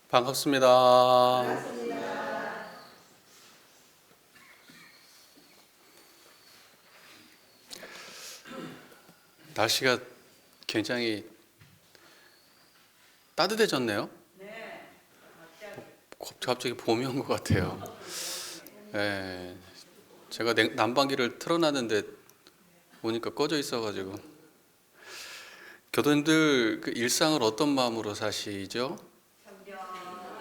반갑습니다. 날씨가 굉장히 따뜻해졌네요. 갑자기 봄이 온 것 같아요. 예, 제가 난방기를 틀어놨는데 오니까 꺼져 있어가지고. 교도님들 그 일상을 어떤 마음으로 사시죠?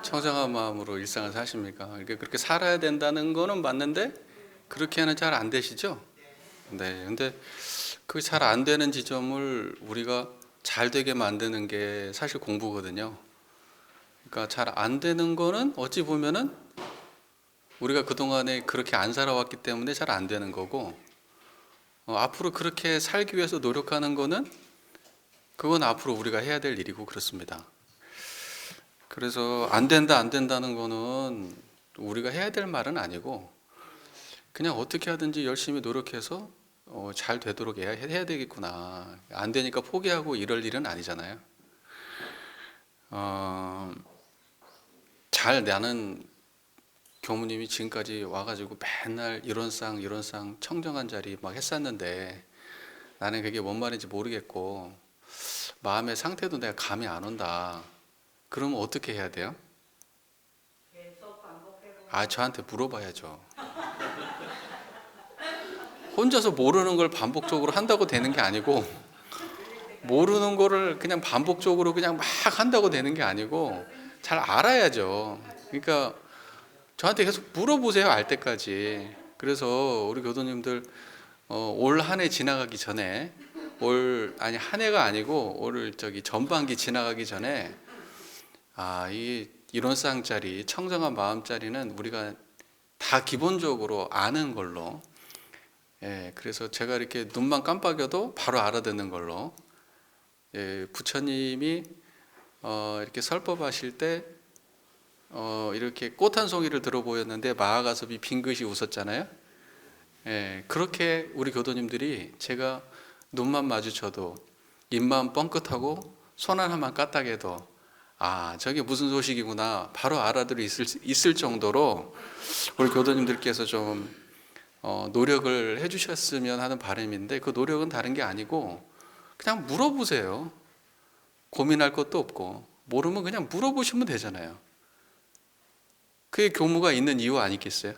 청정한 마음으로 일상을 사십니까? 그렇게 살아야 된다는 거는 맞는데 그렇게는 잘 안 되시죠? 네, 근데 그 잘 안 되는 지점을 우리가 잘 되게 만드는 게 사실 공부거든요. 그러니까 잘 안 되는 거는 어찌 보면은 우리가 그동안에 그렇게 안 살아왔기 때문에 잘 안 되는 거고, 앞으로 그렇게 살기 위해서 노력하는 거는 그건 앞으로 우리가 해야 될 일이고 그렇습니다. 그래서 안 된다 안 된다는 거는 우리가 해야 될 말은 아니고 그냥 어떻게 하든지 열심히 노력해서 잘 되도록 해야 되겠구나. 안 되니까 포기하고 이럴 일은 아니잖아요. 잘 나는 교무님이 지금까지 와가지고 맨날 이론상 청정한 자리 막 했었는데 나는 그게 뭔 말인지 모르겠고 마음의 상태도 내가 감이 안 온다. 그러면 어떻게 해야 돼요? 저한테 물어봐야죠. 혼자서 모르는 걸 반복적으로 한다고 되는 게 아니고 모르는 거를 그냥 반복적으로 그냥 막 한다고 되는 게 아니고 잘 알아야죠. 그러니까 저한테 계속 물어보세요, 알 때까지. 그래서 우리 교도님들 올 한 해 지나가기 전에 한 해가 아니고 올 전반기 지나가기 전에 이 이론상짜리 청정한 마음짜리는 우리가 다 기본적으로 아는 걸로, 그래서 제가 이렇게 눈만 깜빡여도 바로 알아듣는 걸로, 부처님이 이렇게 설법하실 때 이렇게 꽃 한 송이를 들어 보였는데 마하가섭이 빙긋이 웃었잖아요. 그렇게 우리 교도님들이 제가 눈만 마주쳐도 입만 뻥끗하고 손 하나만 까딱해도 저게 무슨 소식이구나 바로 알아들을 있을 정도로 우리 교도님들께서 좀 노력을 해주셨으면 하는 바람인데, 그 노력은 다른 게 아니고 그냥 물어보세요. 고민할 것도 없고 모르면 그냥 물어보시면 되잖아요. 그게 교무가 있는 이유 아니겠어요?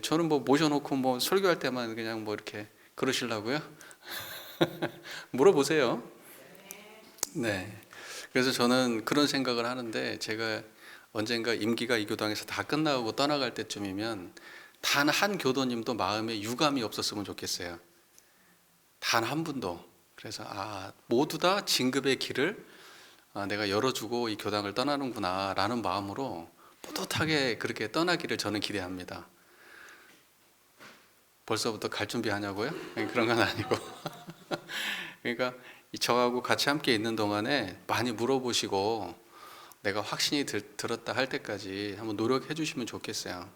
저는 뭐 모셔놓고 뭐 설교할 때만 그냥 뭐 이렇게 그러시려고요? 물어보세요. 네. 그래서 저는 그런 생각을 하는데, 제가 언젠가 임기가 이 교당에서 다 끝나고 떠나갈 때쯤이면 단 한 교도님도 마음에 유감이 없었으면 좋겠어요. 단 한 분도. 그래서 모두 다 진급의 길을 내가 열어주고 이 교당을 떠나는구나 라는 마음으로 뿌듯하게 그렇게 떠나기를 저는 기대합니다. 벌써부터 갈 준비하냐고요? 그런 건 아니고 그러니까 저하고 같이 함께 있는 동안에 많이 물어보시고 내가 확신이 들었다 할 때까지 한번 노력해 주시면 좋겠어요.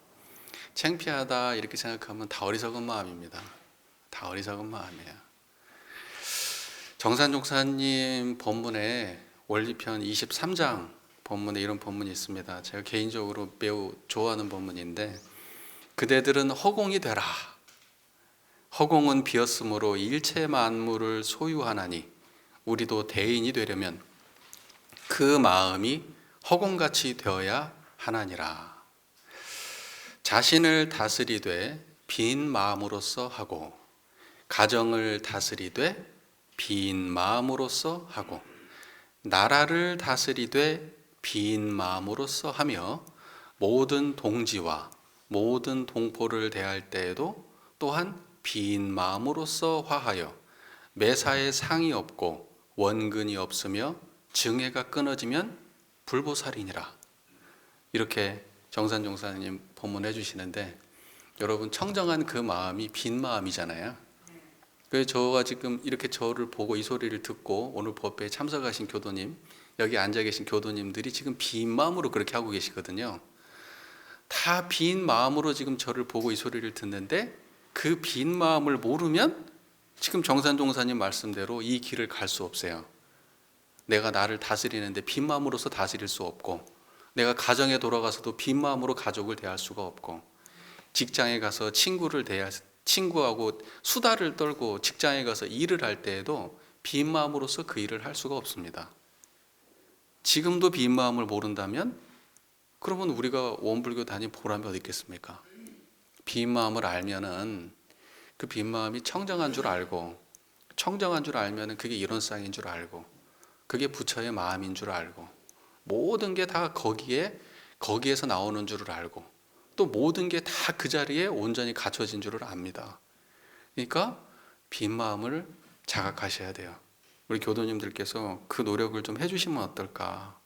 창피하다 이렇게 생각하면 다 어리석은 마음입니다. 다 어리석은 마음이에요. 정산종사님 법문에 원리편 23장 법문에 이런 법문이 있습니다. 제가 개인적으로 매우 좋아하는 법문인데, 그대들은 허공이 되라. 허공은 비었으므로 일체 만물을 소유하나니 우리도 대인이 되려면 그 마음이 허공같이 되어야 하나니라. 자신을 다스리되 빈 마음으로써 하고, 가정을 다스리되 빈 마음으로써 하고, 나라를 다스리되 빈 마음으로써 하며, 모든 동지와 모든 동포를 대할 때에도 또한 빈 마음으로써 화하여, 매사에 상이 없고 원근이 없으며 증애가 끊어지면 불보살이니라. 이렇게 정산종사님 법문해 주시는데, 여러분 청정한 그 마음이 빈 마음이잖아요. 그래서 저가 지금 이렇게 저를 보고 이 소리를 듣고 오늘 법회에 참석하신 교도님, 여기 앉아 계신 교도님들이 지금 빈 마음으로 그렇게 하고 계시거든요. 다 빈 마음으로 지금 저를 보고 이 소리를 듣는데, 그 빈 마음을 모르면 지금 정산종사님 말씀대로 이 길을 갈 수 없어요. 내가 나를 다스리는데 빈 마음으로서 다스릴 수 없고, 내가 가정에 돌아가서도 빈 마음으로 가족을 대할 수가 없고, 직장에 가서 친구하고 수다를 떨고 직장에 가서 일을 할 때에도 빈 마음으로서 그 일을 할 수가 없습니다. 지금도 빈 마음을 모른다면 그러면 우리가 원불교 다닌 보람이 어디 있겠습니까? 빈 마음을 알면은 그 빈 마음이 청정한 줄 알고, 청정한 줄 알면은 그게 이론상인 줄 알고, 그게 부처의 마음인 줄 알고, 모든 게 다 거기에서 나오는 줄을 알고, 또 모든 게 다 그 자리에 온전히 갖춰진 줄을 압니다. 그러니까 빈 마음을 자각하셔야 돼요. 우리 교도님들께서 그 노력을 좀 해주시면 어떨까?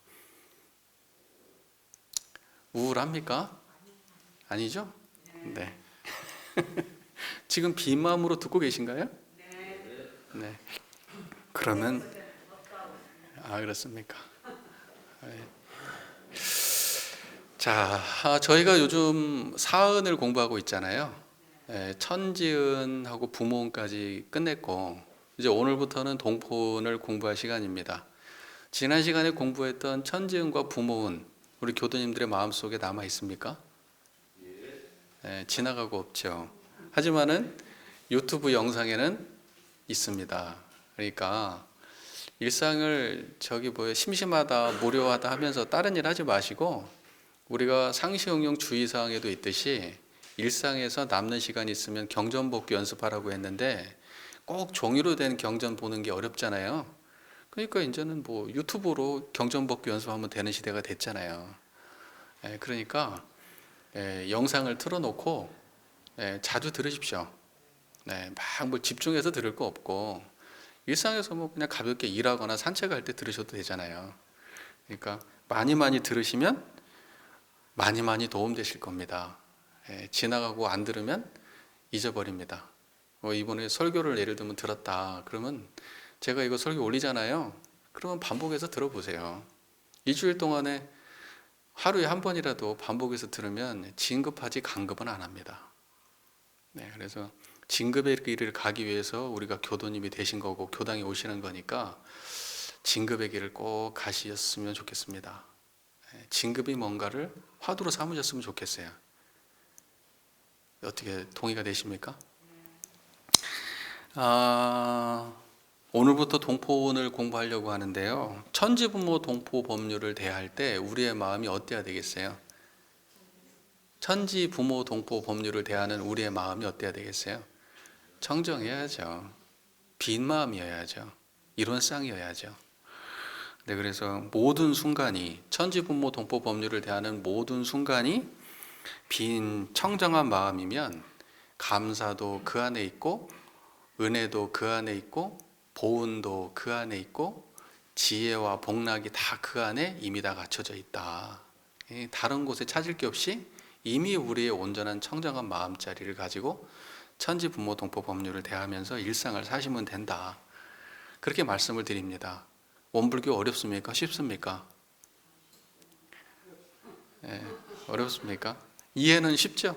우울합니까? 아니죠? 네. 지금 빈 마음으로 듣고 계신가요? 네. 그러면 그렇습니까? 네. 자, 저희가 요즘 사은을 공부하고 있잖아요. 천지은하고 부모은까지 끝냈고, 이제 오늘부터는 동포은을 공부할 시간입니다. 지난 시간에 공부했던 천지은과 부모은 우리 교도님들의 마음속에 남아 있습니까? 지나가고 없죠. 하지만은 유튜브 영상에는 있습니다. 그러니까 일상을 심심하다, 무료하다 하면서 다른 일 하지 마시고, 우리가 상시응용 주의사항에도 있듯이 일상에서 남는 시간이 있으면 경전복귀 연습하라고 했는데, 꼭 종이로 된 경전 보는 게 어렵잖아요. 그러니까 이제는 유튜브로 경전복귀 연습하면 되는 시대가 됐잖아요. 그러니까 영상을 틀어놓고 자주 들으십시오. 막 집중해서 들을 거 없고, 일상에서 그냥 가볍게 일하거나 산책할 때 들으셔도 되잖아요. 그러니까 많이 들으시면 많이 도움 되실 겁니다. 지나가고 안 들으면 잊어버립니다. 이번에 설교를 예를 들면 들었다 그러면, 제가 이거 설교 올리잖아요. 그러면 반복해서 들어보세요. 2주일 동안에 하루에 한 번이라도 반복해서 들으면 진급하지 간급은 안 합니다. 그래서 진급의 길을 가기 위해서 우리가 교도님이 되신 거고 교당에 오시는 거니까 진급의 길을 꼭 가셨으면 좋겠습니다. 진급이 뭔가를 화두로 삼으셨으면 좋겠어요. 어떻게 동의가 되십니까? 오늘부터 동포원을 공부하려고 하는데요. 천지부모 동포 법률을 대할 때 우리의 마음이 어때야 되겠어요? 천지부모 동포 법률을 대하는 우리의 마음이 어때야 되겠어요? 청정해야죠. 빈 마음이어야죠. 이론상이어야죠. 그래서 모든 순간이, 천지부모 동포 법률을 대하는 모든 순간이 빈 청정한 마음이면 감사도 그 안에 있고, 은혜도 그 안에 있고, 보은도 그 안에 있고, 지혜와 복락이 다 그 안에 이미 다 갖춰져 있다. 다른 곳에 찾을 게 없이 이미 우리의 온전한 청정한 마음자리를 가지고 천지부모 동포 법률을 대하면서 일상을 사시면 된다. 그렇게 말씀을 드립니다. 원불교 어렵습니까? 쉽습니까? 어렵습니까? 이해는 쉽죠?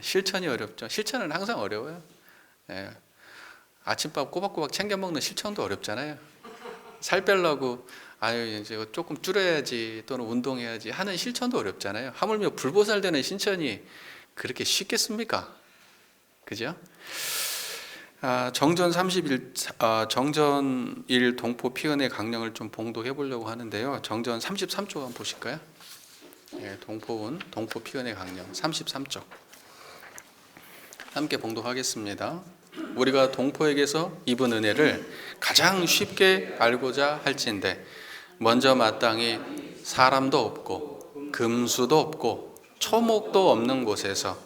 실천이 어렵죠. 실천은 항상 어려워요. 아침밥 꼬박꼬박 챙겨 먹는 실천도 어렵잖아요. 살 빼려고 이제 조금 줄여야지 또는 운동해야지 하는 실천도 어렵잖아요. 하물며 불보살 되는 신천이 그렇게 쉽겠습니까? 그죠? 정전 1 동포 피은의 강령을 좀 봉독해 보려고 하는데요. 정전 33쪽 한번 보실까요? 동포은 동포 피은의 강령 33쪽 함께 봉독하겠습니다. 우리가 동포에게서 입은 은혜를 가장 쉽게 알고자 할진대, 먼저 마땅히 사람도 없고 금수도 없고 초목도 없는 곳에서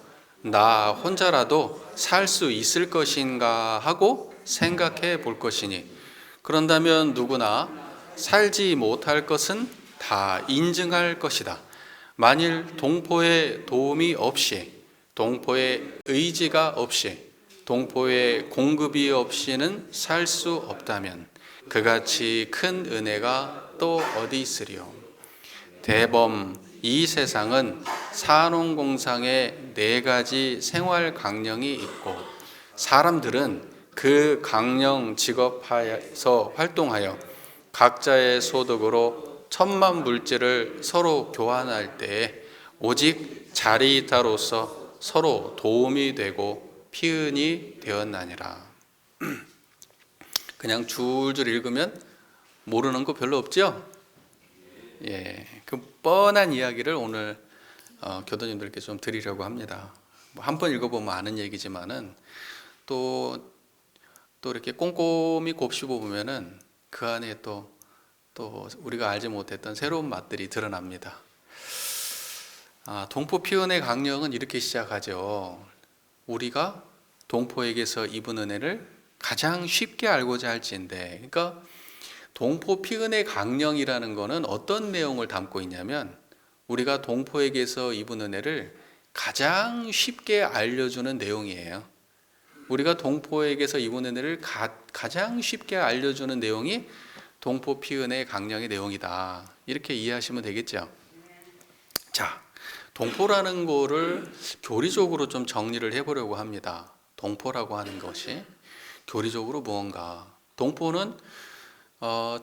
나 혼자라도 살 수 있을 것인가 하고 생각해 볼 것이니, 그런다면 누구나 살지 못할 것은 다 인증할 것이다. 만일 동포의 도움이 없이, 동포의 의지가 없이, 동포의 공급이 없이는 살 수 없다면 그같이 큰 은혜가 또 어디 있으리요. 대범 이 세상은 산업공상에 4가지 생활 강령이 있고, 사람들은 그 강령 직업하에서 활동하여 각자의 소득으로 천만 물질을 서로 교환할 때 오직 자리이타로서 서로 도움이 되고 피은이 되었나니라. 그냥 줄줄 읽으면 모르는 거 별로 없죠? 예, 그 뻔한 이야기를 오늘 교도님들께 좀 드리려고 합니다. 한 번 읽어보면 아는 얘기지만은 또 이렇게 꼼꼼히 곱씹어 보면은 그 안에 또 우리가 알지 못했던 새로운 맛들이 드러납니다. 동포 피은의 강령은 이렇게 시작하죠. 우리가 동포에게서 입은 은혜를 가장 쉽게 알고자 할지인데, 그러니까 동포 피은의 강령이라는 것은 어떤 내용을 담고 있냐면 우리가 동포에게서 입은 은혜를 가장 쉽게 알려주는 내용이에요. 우리가 동포에게서 입은 은혜를 가장 쉽게 알려주는 내용이 동포 피은의 강령의 내용이다. 이렇게 이해하시면 되겠죠. 자, 동포라는 거를 교리적으로 좀 정리를 해보려고 합니다. 동포라고 하는 것이 교리적으로 무언가. 동포는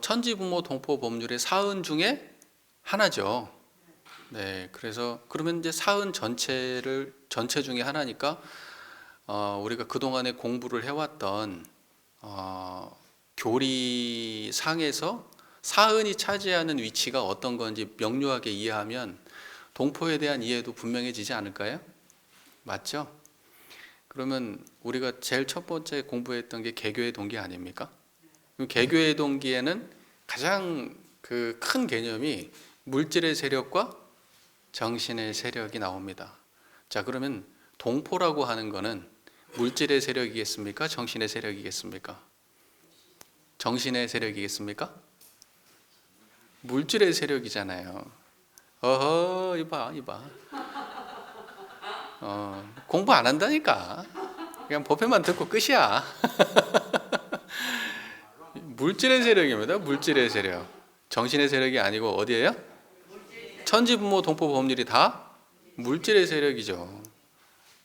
천지부모 동포 법률의 사은 중에 하나죠. 네, 그래서 그러면 이제 사은 전체 중에 하나니까 우리가 그 동안에 공부를 해왔던 교리상에서 사은이 차지하는 위치가 어떤 건지 명료하게 이해하면 동포에 대한 이해도 분명해지지 않을까요? 맞죠? 그러면 우리가 제일 첫 번째 공부했던 게 개교의 동기 아닙니까? 개교의 동기에는 가장 그 큰 개념이 물질의 세력과 정신의 세력이 나옵니다. 자, 그러면 동포라고 하는 거는 물질의 세력이겠습니까? 정신의 세력이겠습니까? 정신의 세력이겠습니까? 물질의 세력이잖아요. 어허, 이봐. 공부 안 한다니까. 그냥 법회만 듣고 끝이야. 물질의 세력입니다. 물질의 세력. 정신의 세력이 아니고 어디예요? 천지부모 동포 법률이 다 물질의 세력이죠.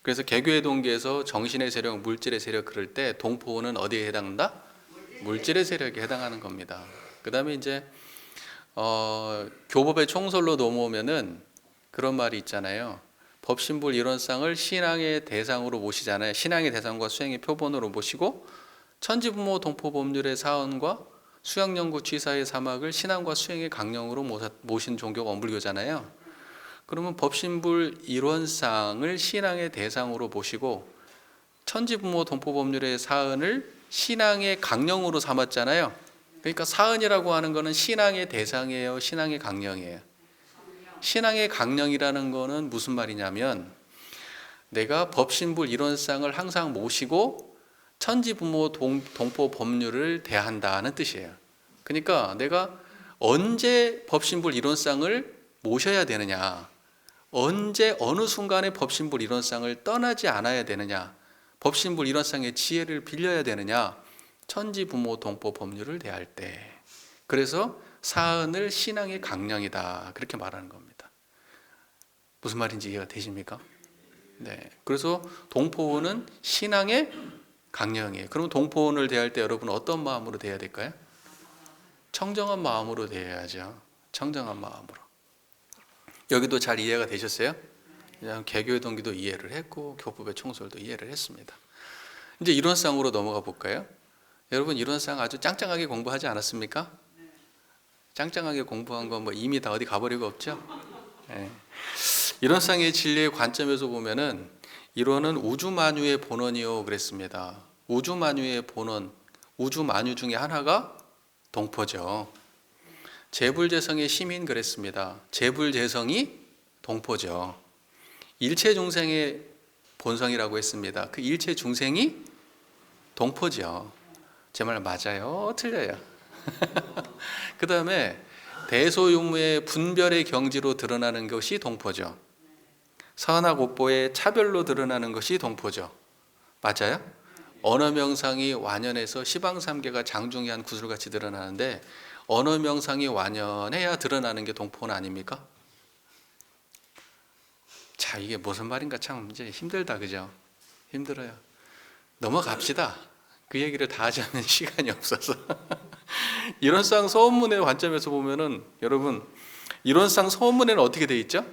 그래서 개교의 동기에서 정신의 세력, 물질의 세력 그럴 때 동포는 어디에 해당한다? 물질의 세력에 해당하는 겁니다. 그 다음에 이제 교법의 총설로 넘어오면은 그런 말이 있잖아요. 법신불 일원상을 신앙의 대상으로 모시잖아요. 신앙의 대상과 수행의 표본으로 모시고 천지부모 동포 법률의 사언과 수양연구 취사의 사막을 신앙과 수행의 강령으로 모신 종교가 원불교잖아요. 그러면 법신불 일원상을 신앙의 대상으로 모시고 천지부모 동포 법률의 사언을 신앙의 강령으로 삼았잖아요. 그러니까 사언이라고 하는 것은 신앙의 대상이에요, 신앙의 강령이에요. 신앙의 강령이라는 것은 무슨 말이냐면 내가 법신불 일원상을 항상 모시고 천지부모 동포 법률을 대한다는 뜻이에요. 그러니까 내가 언제 법신불 일원상을 모셔야 되느냐, 언제 어느 순간에 법신불 일원상을 떠나지 않아야 되느냐, 법신불 일원상의 지혜를 빌려야 되느냐, 천지부모 동포 법률을 대할 때. 그래서 사언을 신앙의 강령이다, 그렇게 말하는 겁니다. 무슨 말인지 이해가 되십니까? 네. 그래서 동포원은 신앙의 강령이에요. 그럼 동포원을 대할 때 여러분 어떤 마음으로 대해야 될까요? 청정한 마음으로 대해야죠. 청정한 마음으로. 여기도 잘 이해가 되셨어요? 그냥 개교의 동기도 이해를 했고 교법의 총설도 이해를 했습니다. 이제 이론상으로 넘어가 볼까요? 여러분 이론상 아주 짱짱하게 공부하지 않았습니까? 짱짱하게 공부한 건 뭐 이미 다 어디 가버리고 없죠? 네. 이론상의 진리의 관점에서 보면은 이론은 우주만유의 본원이요 그랬습니다. 우주만유의 본원, 우주만유 중에 하나가 동포죠. 재불재성의 시민 그랬습니다. 재불재성이 동포죠. 일체중생의 본성이라고 했습니다. 그 일체중생이 동포죠. 제 말 맞아요? 틀려요? 그 다음에 대소유무의 분별의 경지로 드러나는 것이 동포죠. 선악옥보의 차별로 드러나는 것이 동포죠. 맞아요? 언어명상이 완연해서 시방삼계가 장중히 한 구슬같이 드러나는데 언어명상이 완연해야 드러나는 게 동포는 아닙니까? 자, 이게 무슨 말인가 참 이제 힘들다, 그죠? 힘들어요. 넘어갑시다. 그 얘기를 다 하자면 시간이 없어서. 이론상 소원문의 관점에서 보면은 여러분, 이론상 소원문에는 어떻게 돼 있죠?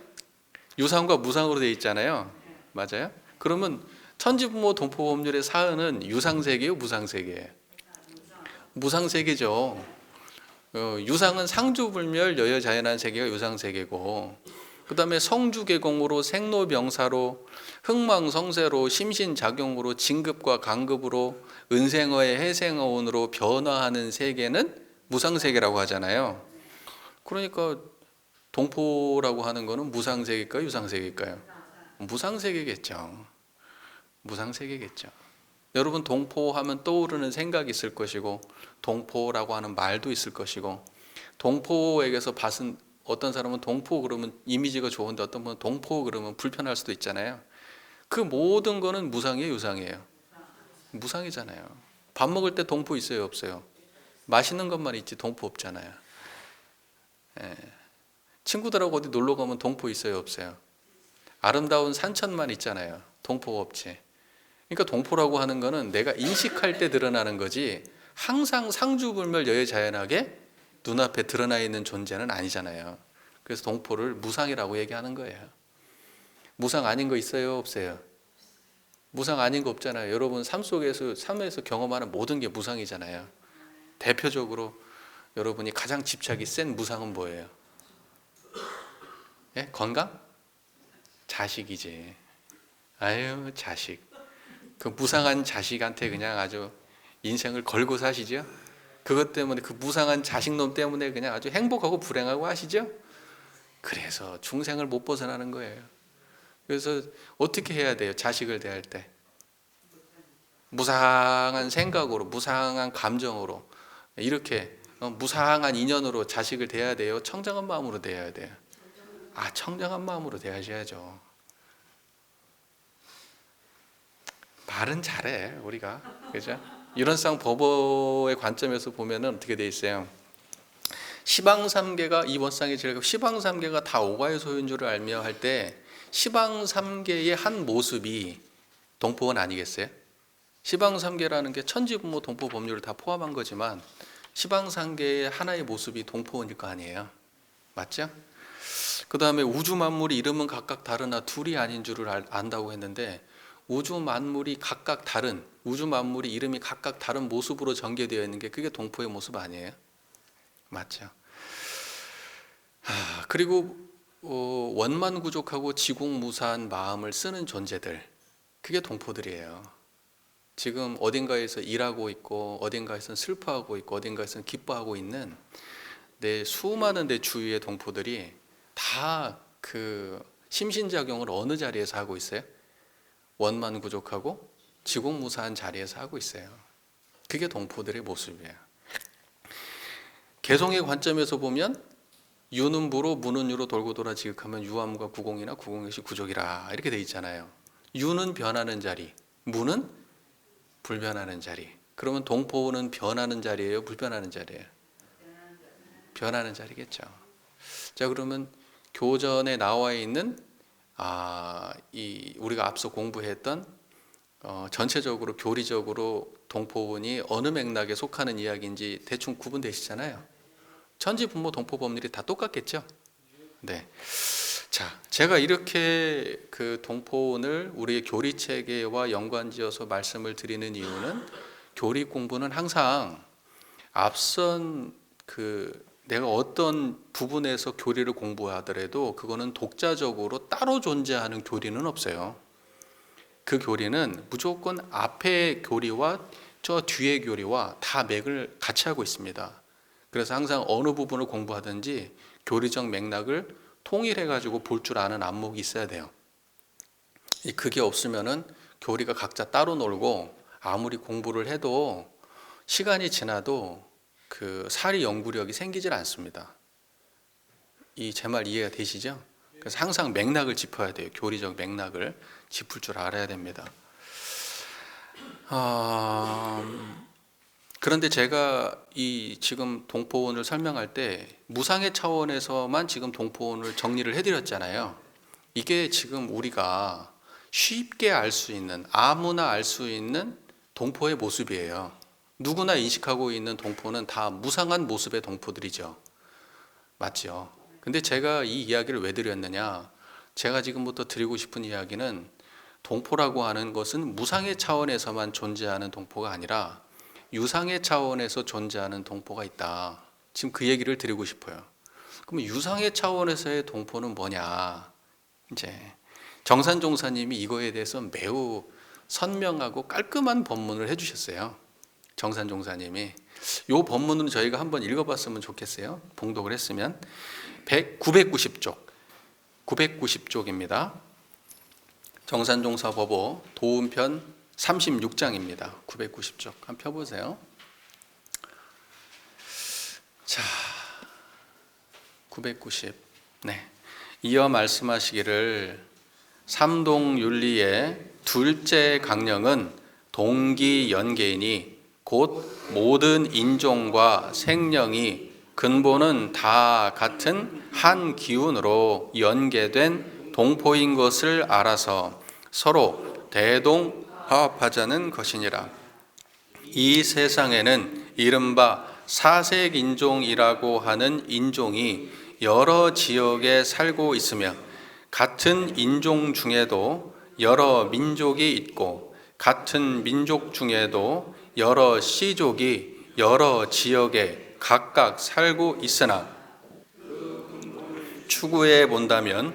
유상과 무상으로 돼 있잖아요. 맞아요? 그러면 천지부모 동포법률의 사은은 유상세계요, 무상세계예요? 무상세계죠. 유상은 상주불멸 여여자연한 세계가 유상세계고, 그 다음에 성주계공으로 생로병사로 흥망성쇠로 심신작용으로 진급과 강급으로 은생어의 해생어운으로 변화하는 세계는 무상세계라고 하잖아요. 그러니까 동포라고 하는 거는 무상세계일까요, 유상세계일까요? 무상세계겠죠. 무상세계겠죠. 여러분, 동포하면 떠오르는 생각이 있을 것이고, 동포라고 하는 말도 있을 것이고, 동포에게서 받은, 어떤 사람은 동포 그러면 이미지가 좋은데 어떤 분은 동포 그러면 불편할 수도 있잖아요. 그 모든 거는 무상이에요, 유상이에요? 무상이잖아요. 밥 먹을 때 동포 있어요, 없어요? 맛있는 것만 있지 동포 없잖아요. 예. 친구들하고 어디 놀러 가면 동포 있어요, 없어요? 아름다운 산천만 있잖아요. 동포가 없지. 그러니까 동포라고 하는 거는 내가 인식할 때 드러나는 거지, 항상 상주불멸 여여자연하게 눈앞에 드러나 있는 존재는 아니잖아요. 그래서 동포를 무상이라고 얘기하는 거예요. 무상 아닌 거 있어요, 없어요? 무상 아닌 거 없잖아요. 여러분 삶에서 경험하는 모든 게 무상이잖아요. 대표적으로 여러분이 가장 집착이 센 무상은 뭐예요? 예? 건강? 자식이지. 아유, 자식. 그 무상한 자식한테 그냥 아주 인생을 걸고 사시죠? 그것 때문에, 그 무상한 자식놈 때문에 그냥 아주 행복하고 불행하고 하시죠? 그래서 중생을 못 벗어나는 거예요. 그래서 어떻게 해야 돼요? 자식을 대할 때 무상한 생각으로, 무상한 감정으로, 이렇게 무상한 인연으로 자식을 대해야 돼요? 청정한 마음으로 대해야 돼요? 청정한 마음으로 대하셔야죠. 말은 잘해 우리가, 그죠? 이론상 법어의 관점에서 보면은 어떻게 돼 있어요? 시방삼계가 이 원상의 질각, 시방삼계가 다 오가의 소유인 줄을 알며 할 때 시방삼계의 한 모습이 동포원 아니겠어요? 시방삼계라는 게 천지부모 동포 법률을 다 포함한 거지만 시방삼계의 하나의 모습이 동포원일 거 아니에요? 맞죠? 그 다음에 우주 만물이 이름은 각각 다르나 둘이 아닌 줄을 안다고 했는데, 우주 만물이 각각 다른, 우주 만물이 이름이 각각 다른 모습으로 전개되어 있는 게 그게 동포의 모습 아니에요? 맞죠? 그리고 원만구족하고 지공무사한 마음을 쓰는 존재들, 그게 동포들이에요. 지금 어딘가에서 일하고 있고, 어딘가에서는 슬퍼하고 있고, 어딘가에서는 기뻐하고 있는 내 수많은 내 주위의 동포들이 다 그 심신작용을 어느 자리에서 하고 있어요? 원만구족하고 지공무사한 자리에서 하고 있어요. 그게 동포들의 모습이에요. 개성의 관점에서 보면 유는 무로 무는 유로 돌고 돌아 지극하면 유암과 구공이나 구공역시 구족이라, 이렇게 돼 있잖아요. 유는 변하는 자리, 무는 불변하는 자리. 그러면 동포는 변하는 자리예요, 불변하는 자리예요? 변하는 자리겠죠. 자, 그러면 교전에 나와 있는 이 우리가 앞서 공부했던 전체적으로 교리적으로 동포원이 어느 맥락에 속하는 이야기인지 대충 구분되시잖아요. 천지부모 동포 법률이 다 똑같겠죠? 네. 자, 제가 이렇게 그 동포원을 우리의 교리 체계와 연관지어서 말씀을 드리는 이유는, 교리 공부는 항상 앞선 내가 어떤 부분에서 교리를 공부하더라도 그거는 독자적으로 따로 존재하는 교리는 없어요. 그 교리는 무조건 앞의 교리와 저 뒤의 교리와 다 맥을 같이 하고 있습니다. 그래서 항상 어느 부분을 공부하든지 교리적 맥락을 통일해가지고 볼 줄 아는 안목이 있어야 돼요. 그게 없으면은 교리가 각자 따로 놀고 아무리 공부를 해도 시간이 지나도 그 사리 연구력이 생기질 않습니다. 이 제 말 이해가 되시죠? 그래서 항상 맥락을 짚어야 돼요. 교리적 맥락을 짚을 줄 알아야 됩니다. 그런데 제가 이 지금 동포원을 설명할 때 무상의 차원에서만 지금 동포원을 정리를 해드렸잖아요. 이게 지금 우리가 쉽게 알 수 있는, 아무나 알 수 있는 동포의 모습이에요. 누구나 인식하고 있는 동포는 다 무상한 모습의 동포들이죠. 맞죠? 근데 제가 이 이야기를 왜 드렸느냐? 제가 지금부터 드리고 싶은 이야기는 동포라고 하는 것은 무상의 차원에서만 존재하는 동포가 아니라 유상의 차원에서 존재하는 동포가 있다. 지금 그 얘기를 드리고 싶어요. 그럼 유상의 차원에서의 동포는 뭐냐? 이제 정산 종사님이 이거에 대해서 매우 선명하고 깔끔한 법문을 해주셨어요. 정산 종사님이 이 법문은 저희가 한번 읽어봤으면 좋겠어요. 봉독을 했으면 990쪽입니다. 정산종사법오 도움편 36장입니다. 990쪽 한번 펴보세요. 자, 990. 네. 이어 말씀하시기를 삼동윤리의 둘째 강령은 동기연계이니 곧 모든 인종과 생령이 근본은 다 같은 한 기운으로 연계된 동포인 것을 알아서 서로 대동화합하자는 것이니라. 이 세상에는 이른바 사색인종이라고 하는 인종이 여러 지역에 살고 있으며 같은 인종 중에도 여러 민족이 있고 같은 민족 중에도 여러 씨족이 여러 지역에 각각 살고 있으나 추구해 본다면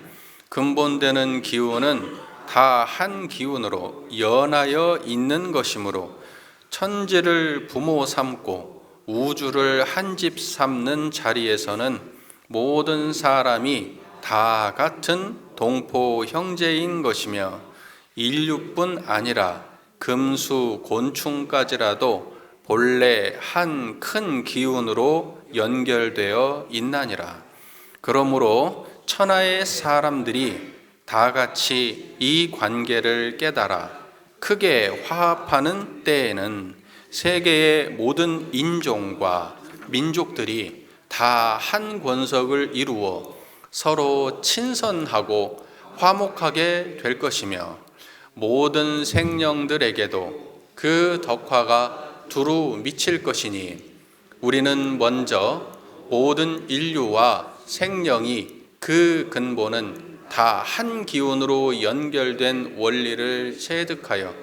근본되는 기운은 다 한 기운으로 연하여 있는 것이므로 천지를 부모 삼고 우주를 한 집 삼는 자리에서는 모든 사람이 다 같은 동포 형제인 것이며 인류뿐 아니라 금수 곤충까지라도 본래 한 큰 기운으로 연결되어 있나니라. 그러므로 천하의 사람들이 다 같이 이 관계를 깨달아 크게 화합하는 때에는 세계의 모든 인종과 민족들이 다 한 권석을 이루어 서로 친선하고 화목하게 될 것이며 모든 생령들에게도 그 덕화가 두루 미칠 것이니 우리는 먼저 모든 인류와 생령이 그 근본은 다 한 기운으로 연결된 원리를 체득하여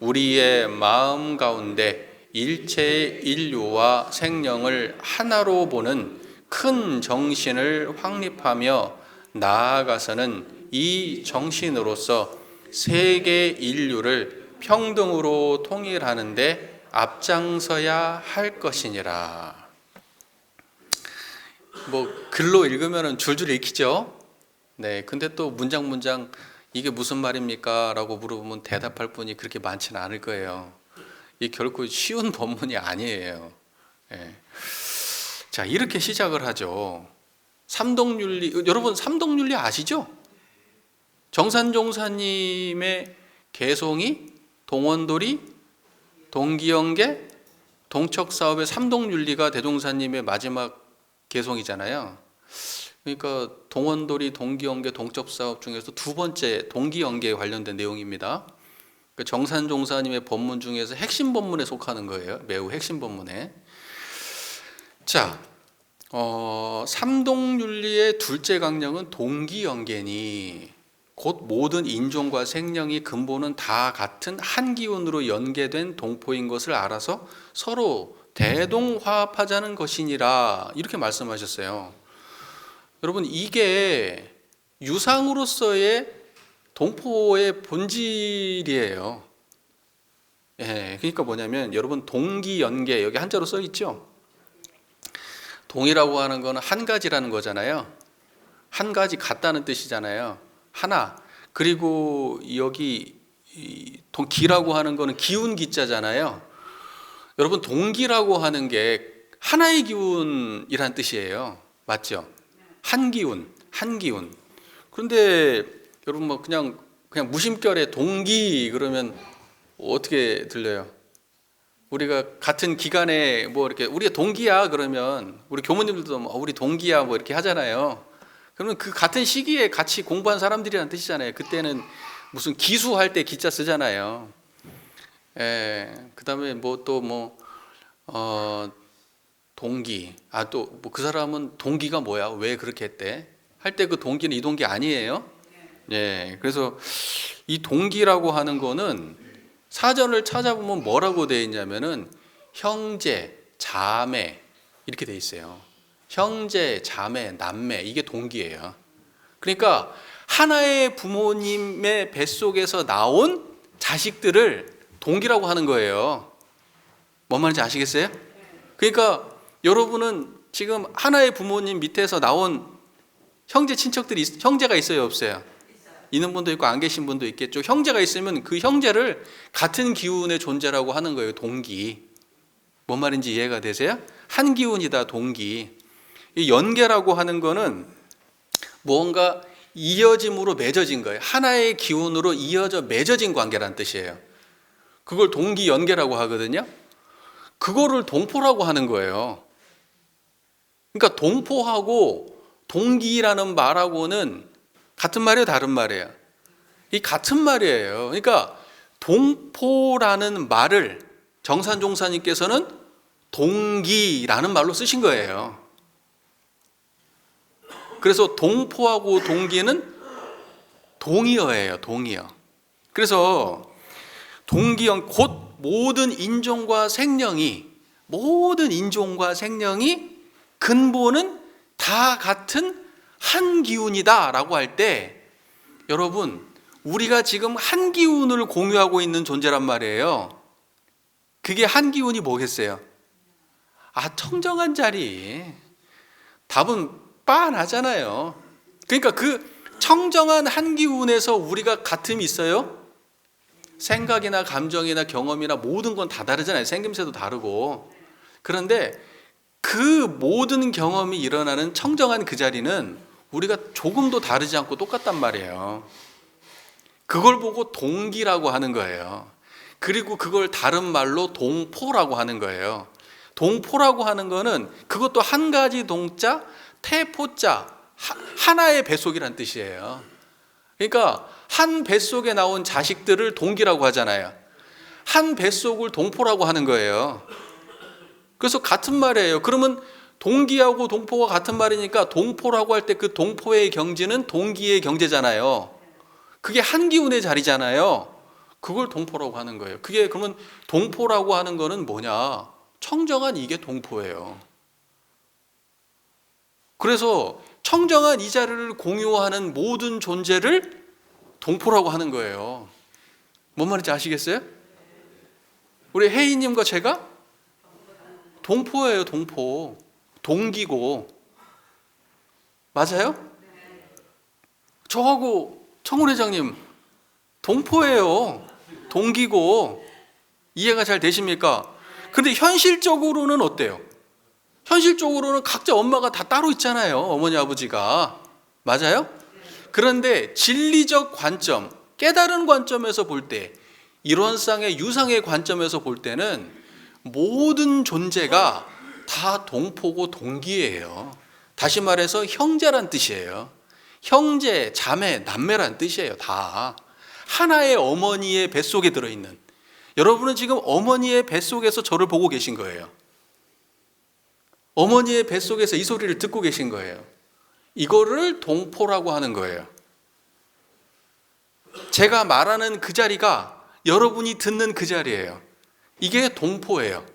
우리의 마음 가운데 일체의 인류와 생령을 하나로 보는 큰 정신을 확립하며 나아가서는 이 정신으로서 세계 인류를 평등으로 통일하는 데 앞장서야 할 것이니라. 글로 읽으면 줄줄 읽히죠. 네, 근데 또 문장 이게 무슨 말입니까? 라고 물어보면 대답할 분이 그렇게 많지는 않을 거예요. 이 결코 쉬운 법문이 아니에요. 네. 자, 이렇게 시작을 하죠. 삼동윤리, 여러분 삼동윤리 아시죠? 정산종사님의 개송이 동원돌이, 동기연계, 동척사업의 삼동윤리가 대종사님의 마지막 개송이잖아요. 그러니까 동원돌이, 동기연계, 동척사업 중에서 두 번째 동기연계에 관련된 내용입니다. 정산종사님의 법문 중에서 핵심 법문에 속하는 거예요. 매우 핵심 법문에. 자, 삼동윤리의 둘째 강령은 동기연계니 곧 모든 인종과 생령이 근본은 다 같은 한 기운으로 연계된 동포인 것을 알아서 서로 대동화합하자는 것이니라 이렇게 말씀하셨어요. 여러분 이게 유상으로서의 동포의 본질이에요. 예, 그러니까 뭐냐면 여러분 동기연계 여기 한자로 써 있죠. 동이라고 하는 거는 한 가지라는 거잖아요. 한 가지 같다는 뜻이잖아요. 하나. 그리고 여기 기라고 하는 거는 기운 기자잖아요. 여러분 동기라고 하는 게 하나의 기운이란 뜻이에요. 맞죠? 한 기운. 그런데 여러분 그냥 무심결에 동기 그러면 어떻게 들려요? 우리가 같은 기간에 이렇게 우리가 동기야 그러면 우리 교모님들도 우리 동기야 이렇게 하잖아요. 그러면 그 같은 시기에 같이 공부한 사람들이라는 뜻이잖아요. 그때는 무슨 기수할 때 기자 쓰잖아요. 예, 그다음에 동기. 또 뭐 그 사람은 동기가 뭐야? 왜 그렇게 했대? 할 때 그 동기는 이 동기 아니에요? 예. 그래서 이 동기라고 하는 거는 사전을 찾아보면 뭐라고 되어 있냐면은 형제, 자매 이렇게 되어 있어요. 형제, 자매, 남매 이게 동기예요. 그러니까 하나의 부모님의 뱃속에서 나온 자식들을 동기라고 하는 거예요. 뭔 말인지 아시겠어요? 그러니까 여러분은 지금 하나의 부모님 밑에서 나온 형제 친척들이 형제가 있어요, 없어요? 있는 분도 있고 안 계신 분도 있겠죠. 형제가 있으면 그 형제를 같은 기운의 존재라고 하는 거예요. 동기. 뭔 말인지 이해가 되세요? 한 기운이다, 동기. 이 연계라고 하는 거는 무언가 이어짐으로 맺어진 거예요. 하나의 기운으로 이어져 맺어진 관계란 뜻이에요. 그걸 동기 연계라고 하거든요. 그거를 동포라고 하는 거예요. 그러니까 동포하고 동기라는 말하고는 같은 말이에요, 다른 말이에요? 이 같은 말이에요. 그러니까 동포라는 말을 정산종사님께서는 동기라는 말로 쓰신 거예요. 그래서 동포하고 동기는 동의어예요, 동의어. 그래서 동기형 곧 모든 인종과 생명이 근본은 다 같은 한 기운이다라고 할 때 여러분 우리가 지금 한 기운을 공유하고 있는 존재란 말이에요. 그게 한 기운이 뭐겠어요? 청정한 자리. 답은 빤하잖아요. 그러니까 그 청정한 한 기운에서 우리가 같음이 있어요? 생각이나 감정이나 경험이나 모든 건 다 다르잖아요. 생김새도 다르고. 그런데 그 모든 경험이 일어나는 청정한 그 자리는 우리가 조금도 다르지 않고 똑같단 말이에요. 그걸 보고 동기라고 하는 거예요. 그리고 그걸 다른 말로 동포라고 하는 거예요. 동포라고 하는 거는 그것도 한 가지 동자, 태포자, 하나의 뱃속이란 뜻이에요. 그러니까 한 뱃속에 나온 자식들을 동기라고 하잖아요. 한 뱃속을 동포라고 하는 거예요. 그래서 같은 말이에요. 그러면 동기하고 동포가 같은 말이니까 동포라고 할 때 그 동포의 경지는 동기의 경제잖아요. 그게 한 기운의 자리잖아요. 그걸 동포라고 하는 거예요. 그게 그러면 동포라고 하는 거는 뭐냐? 청정한 이게 동포예요. 그래서 청정한 이 자리를 공유하는 모든 존재를 동포라고 하는 거예요. 뭔 말인지 아시겠어요? 우리 혜인님과 제가 동포예요, 동포. 동기고. 맞아요? 저하고 청울 회장님 동포예요. 동기고. 이해가 잘 되십니까? 근데 현실적으로는 어때요? 현실적으로는 각자 엄마가 다 따로 있잖아요. 어머니, 아버지가. 맞아요? 그런데 진리적 관점, 깨달은 관점에서 볼 때, 이론상의 유상의 관점에서 볼 때는 모든 존재가 다 동포고 동기예요. 다시 말해서 형제란 뜻이에요. 형제, 자매, 남매란 뜻이에요. 다 하나의 어머니의 뱃속에 들어있는. 여러분은 지금 어머니의 뱃속에서 저를 보고 계신 거예요. 어머니의 뱃속에서 이 소리를 듣고 계신 거예요. 이거를 동포라고 하는 거예요. 제가 말하는 그 자리가 여러분이 듣는 그 자리예요. 이게 동포예요.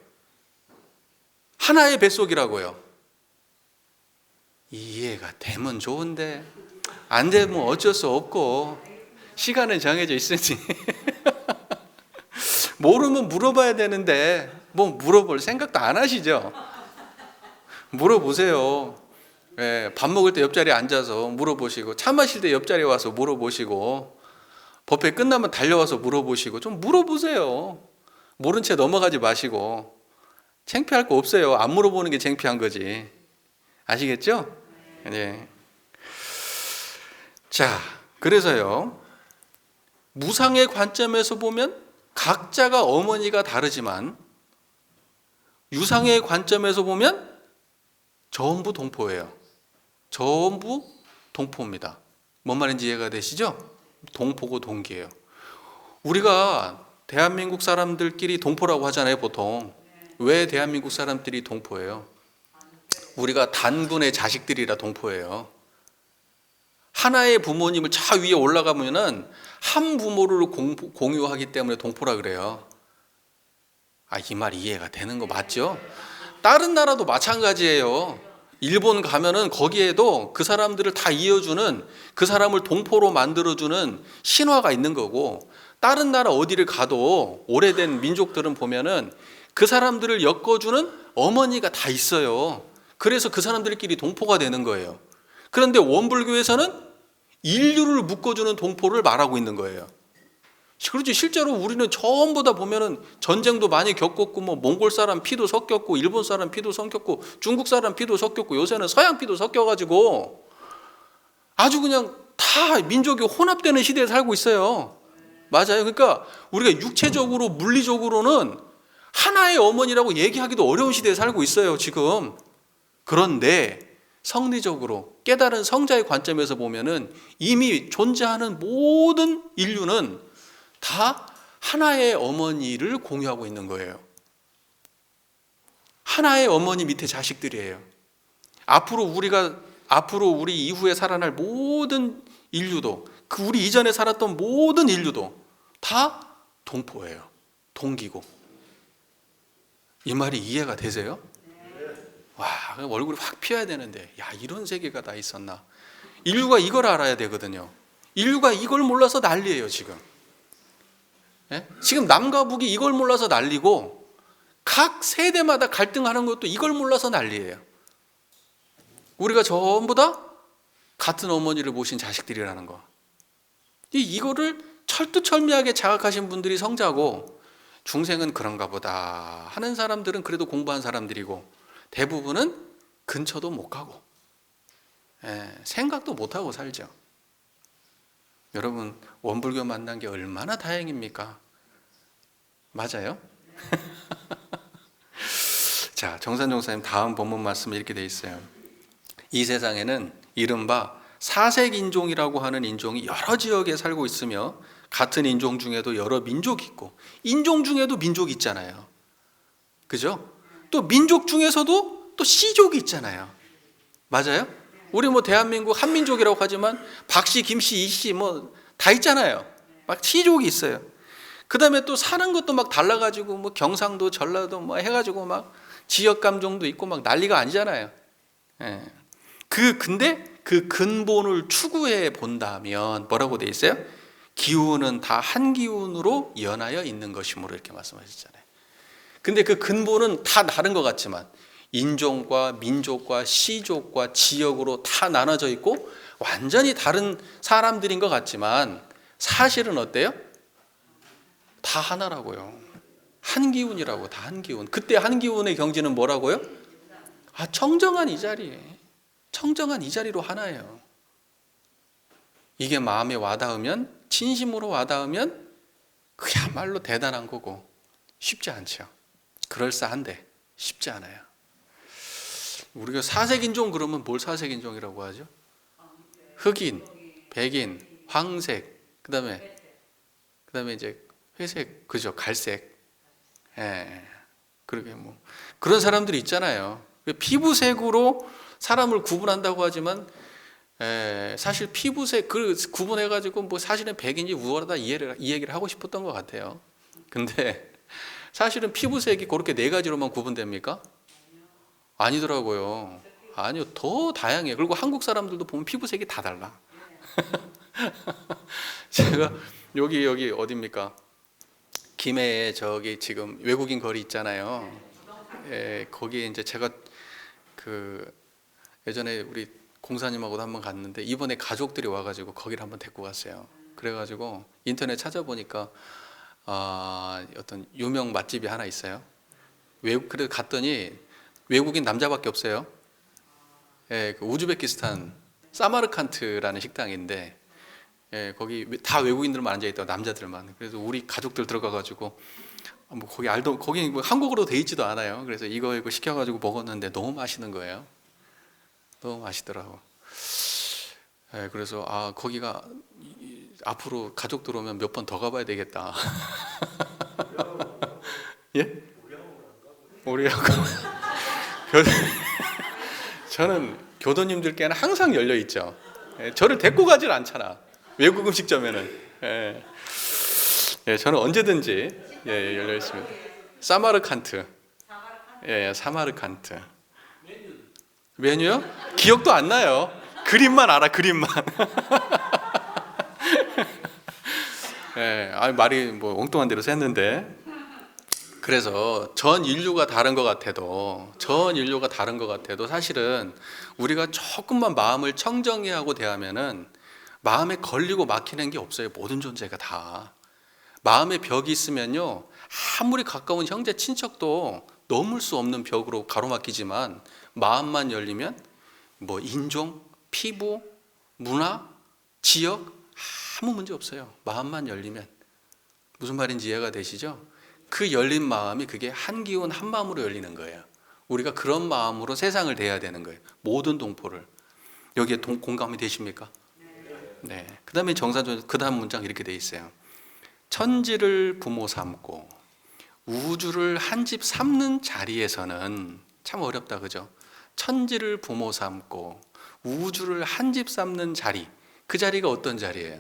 하나의 뱃속이라고요. 이해가 되면 좋은데 안 되면 어쩔 수 없고 시간은 정해져 있으니 모르면 물어봐야 되는데 뭐 물어볼 생각도 안 하시죠? 물어보세요. 예, 밥 먹을 때 옆자리에 앉아서 물어보시고, 차 마실 때 옆자리에 와서 물어보시고, 법회 끝나면 달려와서 물어보시고, 좀 물어보세요. 모른 채 넘어가지 마시고. 창피할 거 없어요. 안 물어보는 게 창피한 거지. 아시겠죠? 네. 자, 그래서요, 무상의 관점에서 보면 각자가 어머니가 다르지만 유상의 관점에서 보면 전부 동포예요. 전부 동포입니다. 뭔 말인지 이해가 되시죠? 동포고 동기예요. 우리가 대한민국 사람들끼리 동포라고 하잖아요, 보통. 왜 대한민국 사람들이 동포예요? 우리가 단군의 자식들이라 동포예요. 하나의 부모님을 저 위에 올라가면은 한 부모를 공유하기 때문에 동포라 그래요. 이 말 이해가 되는 거 맞죠? 다른 나라도 마찬가지예요. 일본 가면은 거기에도 그 사람들을 다 이어주는, 그 사람을 동포로 만들어주는 신화가 있는 거고, 다른 나라 어디를 가도 오래된 민족들은 보면은 그 사람들을 엮어주는 어머니가 다 있어요. 그래서 그 사람들끼리 동포가 되는 거예요. 그런데 원불교에서는 인류를 묶어주는 동포를 말하고 있는 거예요. 그렇지, 실제로 우리는 전부 다 보면은 전쟁도 많이 겪었고, 뭐 몽골 사람 피도 섞였고, 일본 사람 피도 섞였고, 중국 사람 피도 섞였고, 요새는 서양 피도 섞여가지고 아주 그냥 다 민족이 혼합되는 시대에 살고 있어요. 맞아요. 그러니까 우리가 육체적으로 물리적으로는 하나의 어머니라고 얘기하기도 어려운 시대에 살고 있어요, 지금. 그런데 성리적으로 깨달은 성자의 관점에서 보면은 이미 존재하는 모든 인류는 다 하나의 어머니를 공유하고 있는 거예요. 하나의 어머니 밑에 자식들이에요. 앞으로 우리 이후에 살아날 모든 인류도, 그 우리 이전에 살았던 모든 인류도 다 동포예요. 동기고. 이 말이 이해가 되세요? 와, 얼굴이 확 피어야 되는데, 이런 세계가 다 있었나? 인류가 이걸 알아야 되거든요. 인류가 이걸 몰라서 난리예요, 지금. 예? 지금 남과 북이 이걸 몰라서 난리고, 각 세대마다 갈등하는 것도 이걸 몰라서 난리예요. 우리가 전부 다 같은 어머니를 모신 자식들이라는 거. 이거를 철두철미하게 자각하신 분들이 성자고, 중생은 그런가 보다 하는 사람들은 그래도 공부한 사람들이고, 대부분은 근처도 못 가고, 생각도 못 하고 살죠. 여러분, 원불교 만난 게 얼마나 다행입니까? 맞아요? 자, 정산종사님 다음 본문 말씀에 이렇게 돼 있어요. 이 세상에는 이른바 사색인종이라고 하는 인종이 여러 지역에 살고 있으며, 같은 인종 중에도 여러 민족이 있고, 인종 중에도 민족이 있잖아요. 그죠? 또 민족 중에서도 또 씨족이 있잖아요. 맞아요? 우리 뭐 대한민국 한민족이라고 하지만 박씨, 김씨, 이씨 뭐 다 있잖아요. 막 씨족이 있어요. 그 다음에 또 사는 것도 막 달라가지고, 뭐 경상도, 전라도 뭐 해가지고 막 지역 감정도 있고 막 난리가 아니잖아요. 근데 그 근본을 추구해 본다면 뭐라고 돼 있어요? 기운은 다 한 기운으로 연하여 있는 것이므로, 이렇게 말씀하셨잖아요. 근데 그 근본은 다 다른 것 같지만, 인종과 민족과 시족과 지역으로 다 나눠져 있고 완전히 다른 사람들인 것 같지만, 사실은 어때요? 다 하나라고요. 한 기운이라고. 다 한 기운. 그때 한 기운의 경지는 뭐라고요? 청정한 이 자리에, 청정한 이 자리로 하나예요. 이게 마음에 와닿으면, 진심으로 와닿으면 그야말로 대단한 거고, 쉽지 않죠. 그럴싸한데 쉽지 않아요. 우리가 사색인종 그러면 뭘 사색인종이라고 하죠? 흑인, 백인, 황색, 그다음에 이제 회색, 그죠? 갈색. 그러게 뭐 그런 사람들이 있잖아요. 피부색으로 사람을 구분한다고 하지만, 사실 피부색 그 구분해가지고 뭐 사실은 백인지 우월하다 이 얘기를 하고 싶었던 것 같아요. 근데 사실은 피부색이 그렇게 네 가지로만 구분됩니까? 아니더라고요. 아니요, 더 다양해요. 그리고 한국 사람들도 보면 피부색이 다 달라. 제가 여기 어디입니까? 김해에 저기 지금 외국인 거리 있잖아요. 거기에 이제 제가 그 예전에 우리 공사님하고도 한번 갔는데, 이번에 가족들이 와가지고 거기를 한번 데리고 갔어요. 그래가지고 인터넷 찾아보니까 어떤 유명 맛집이 하나 있어요. 그래서 갔더니 외국인 남자밖에 없어요. 그 우즈베키스탄 사마르칸트라는 식당인데, 거기 다 외국인들만 앉아 있다고, 남자들만. 그래서 우리 가족들 들어가가지고 뭐 거기 뭐 한국어로 돼 있지도 않아요. 그래서 이거 시켜가지고 먹었는데 너무 맛있는 거예요. 너무 맛있더라고. 그래서 거기가 앞으로 가족들 오면 몇 번 더 가봐야 되겠다. 예? 우리하고 저는 교도님들께는 항상 열려 있죠. 저를 데리고 가질 않잖아. 외국 음식점에는. 저는 언제든지 열려 있습니다. 사마르칸트. 사마르칸트. 메뉴요? 기억도 안 나요. 그림만 알아, 그림만. 말이 뭐 엉뚱한 데로 샜는데. 그래서 전 인류가 다른 것 같아도 사실은 우리가 조금만 마음을 청정히 하고 대하면은 마음에 걸리고 막히는 게 없어요. 모든 존재가 다. 마음에 벽이 있으면요, 아무리 가까운 형제 친척도 넘을 수 없는 벽으로 가로막히지만 마음만 열리면 뭐 인종, 피부, 문화, 지역 아무 문제 없어요. 마음만 열리면. 무슨 말인지 이해가 되시죠? 그 열린 마음이 그게 한 기운 한 마음으로 열리는 거예요. 우리가 그런 마음으로 세상을 대해야 되는 거예요. 모든 동포를. 여기에 공감이 되십니까? 네. 그 다음에 정사전 그 다음 문장 이렇게 돼 있어요. 천지를 부모 삼고 우주를 한 집 삼는 자리에서는, 참 어렵다 그죠? 천지를 부모 삼고 우주를 한 집 삼는 자리, 그 자리가 어떤 자리예요?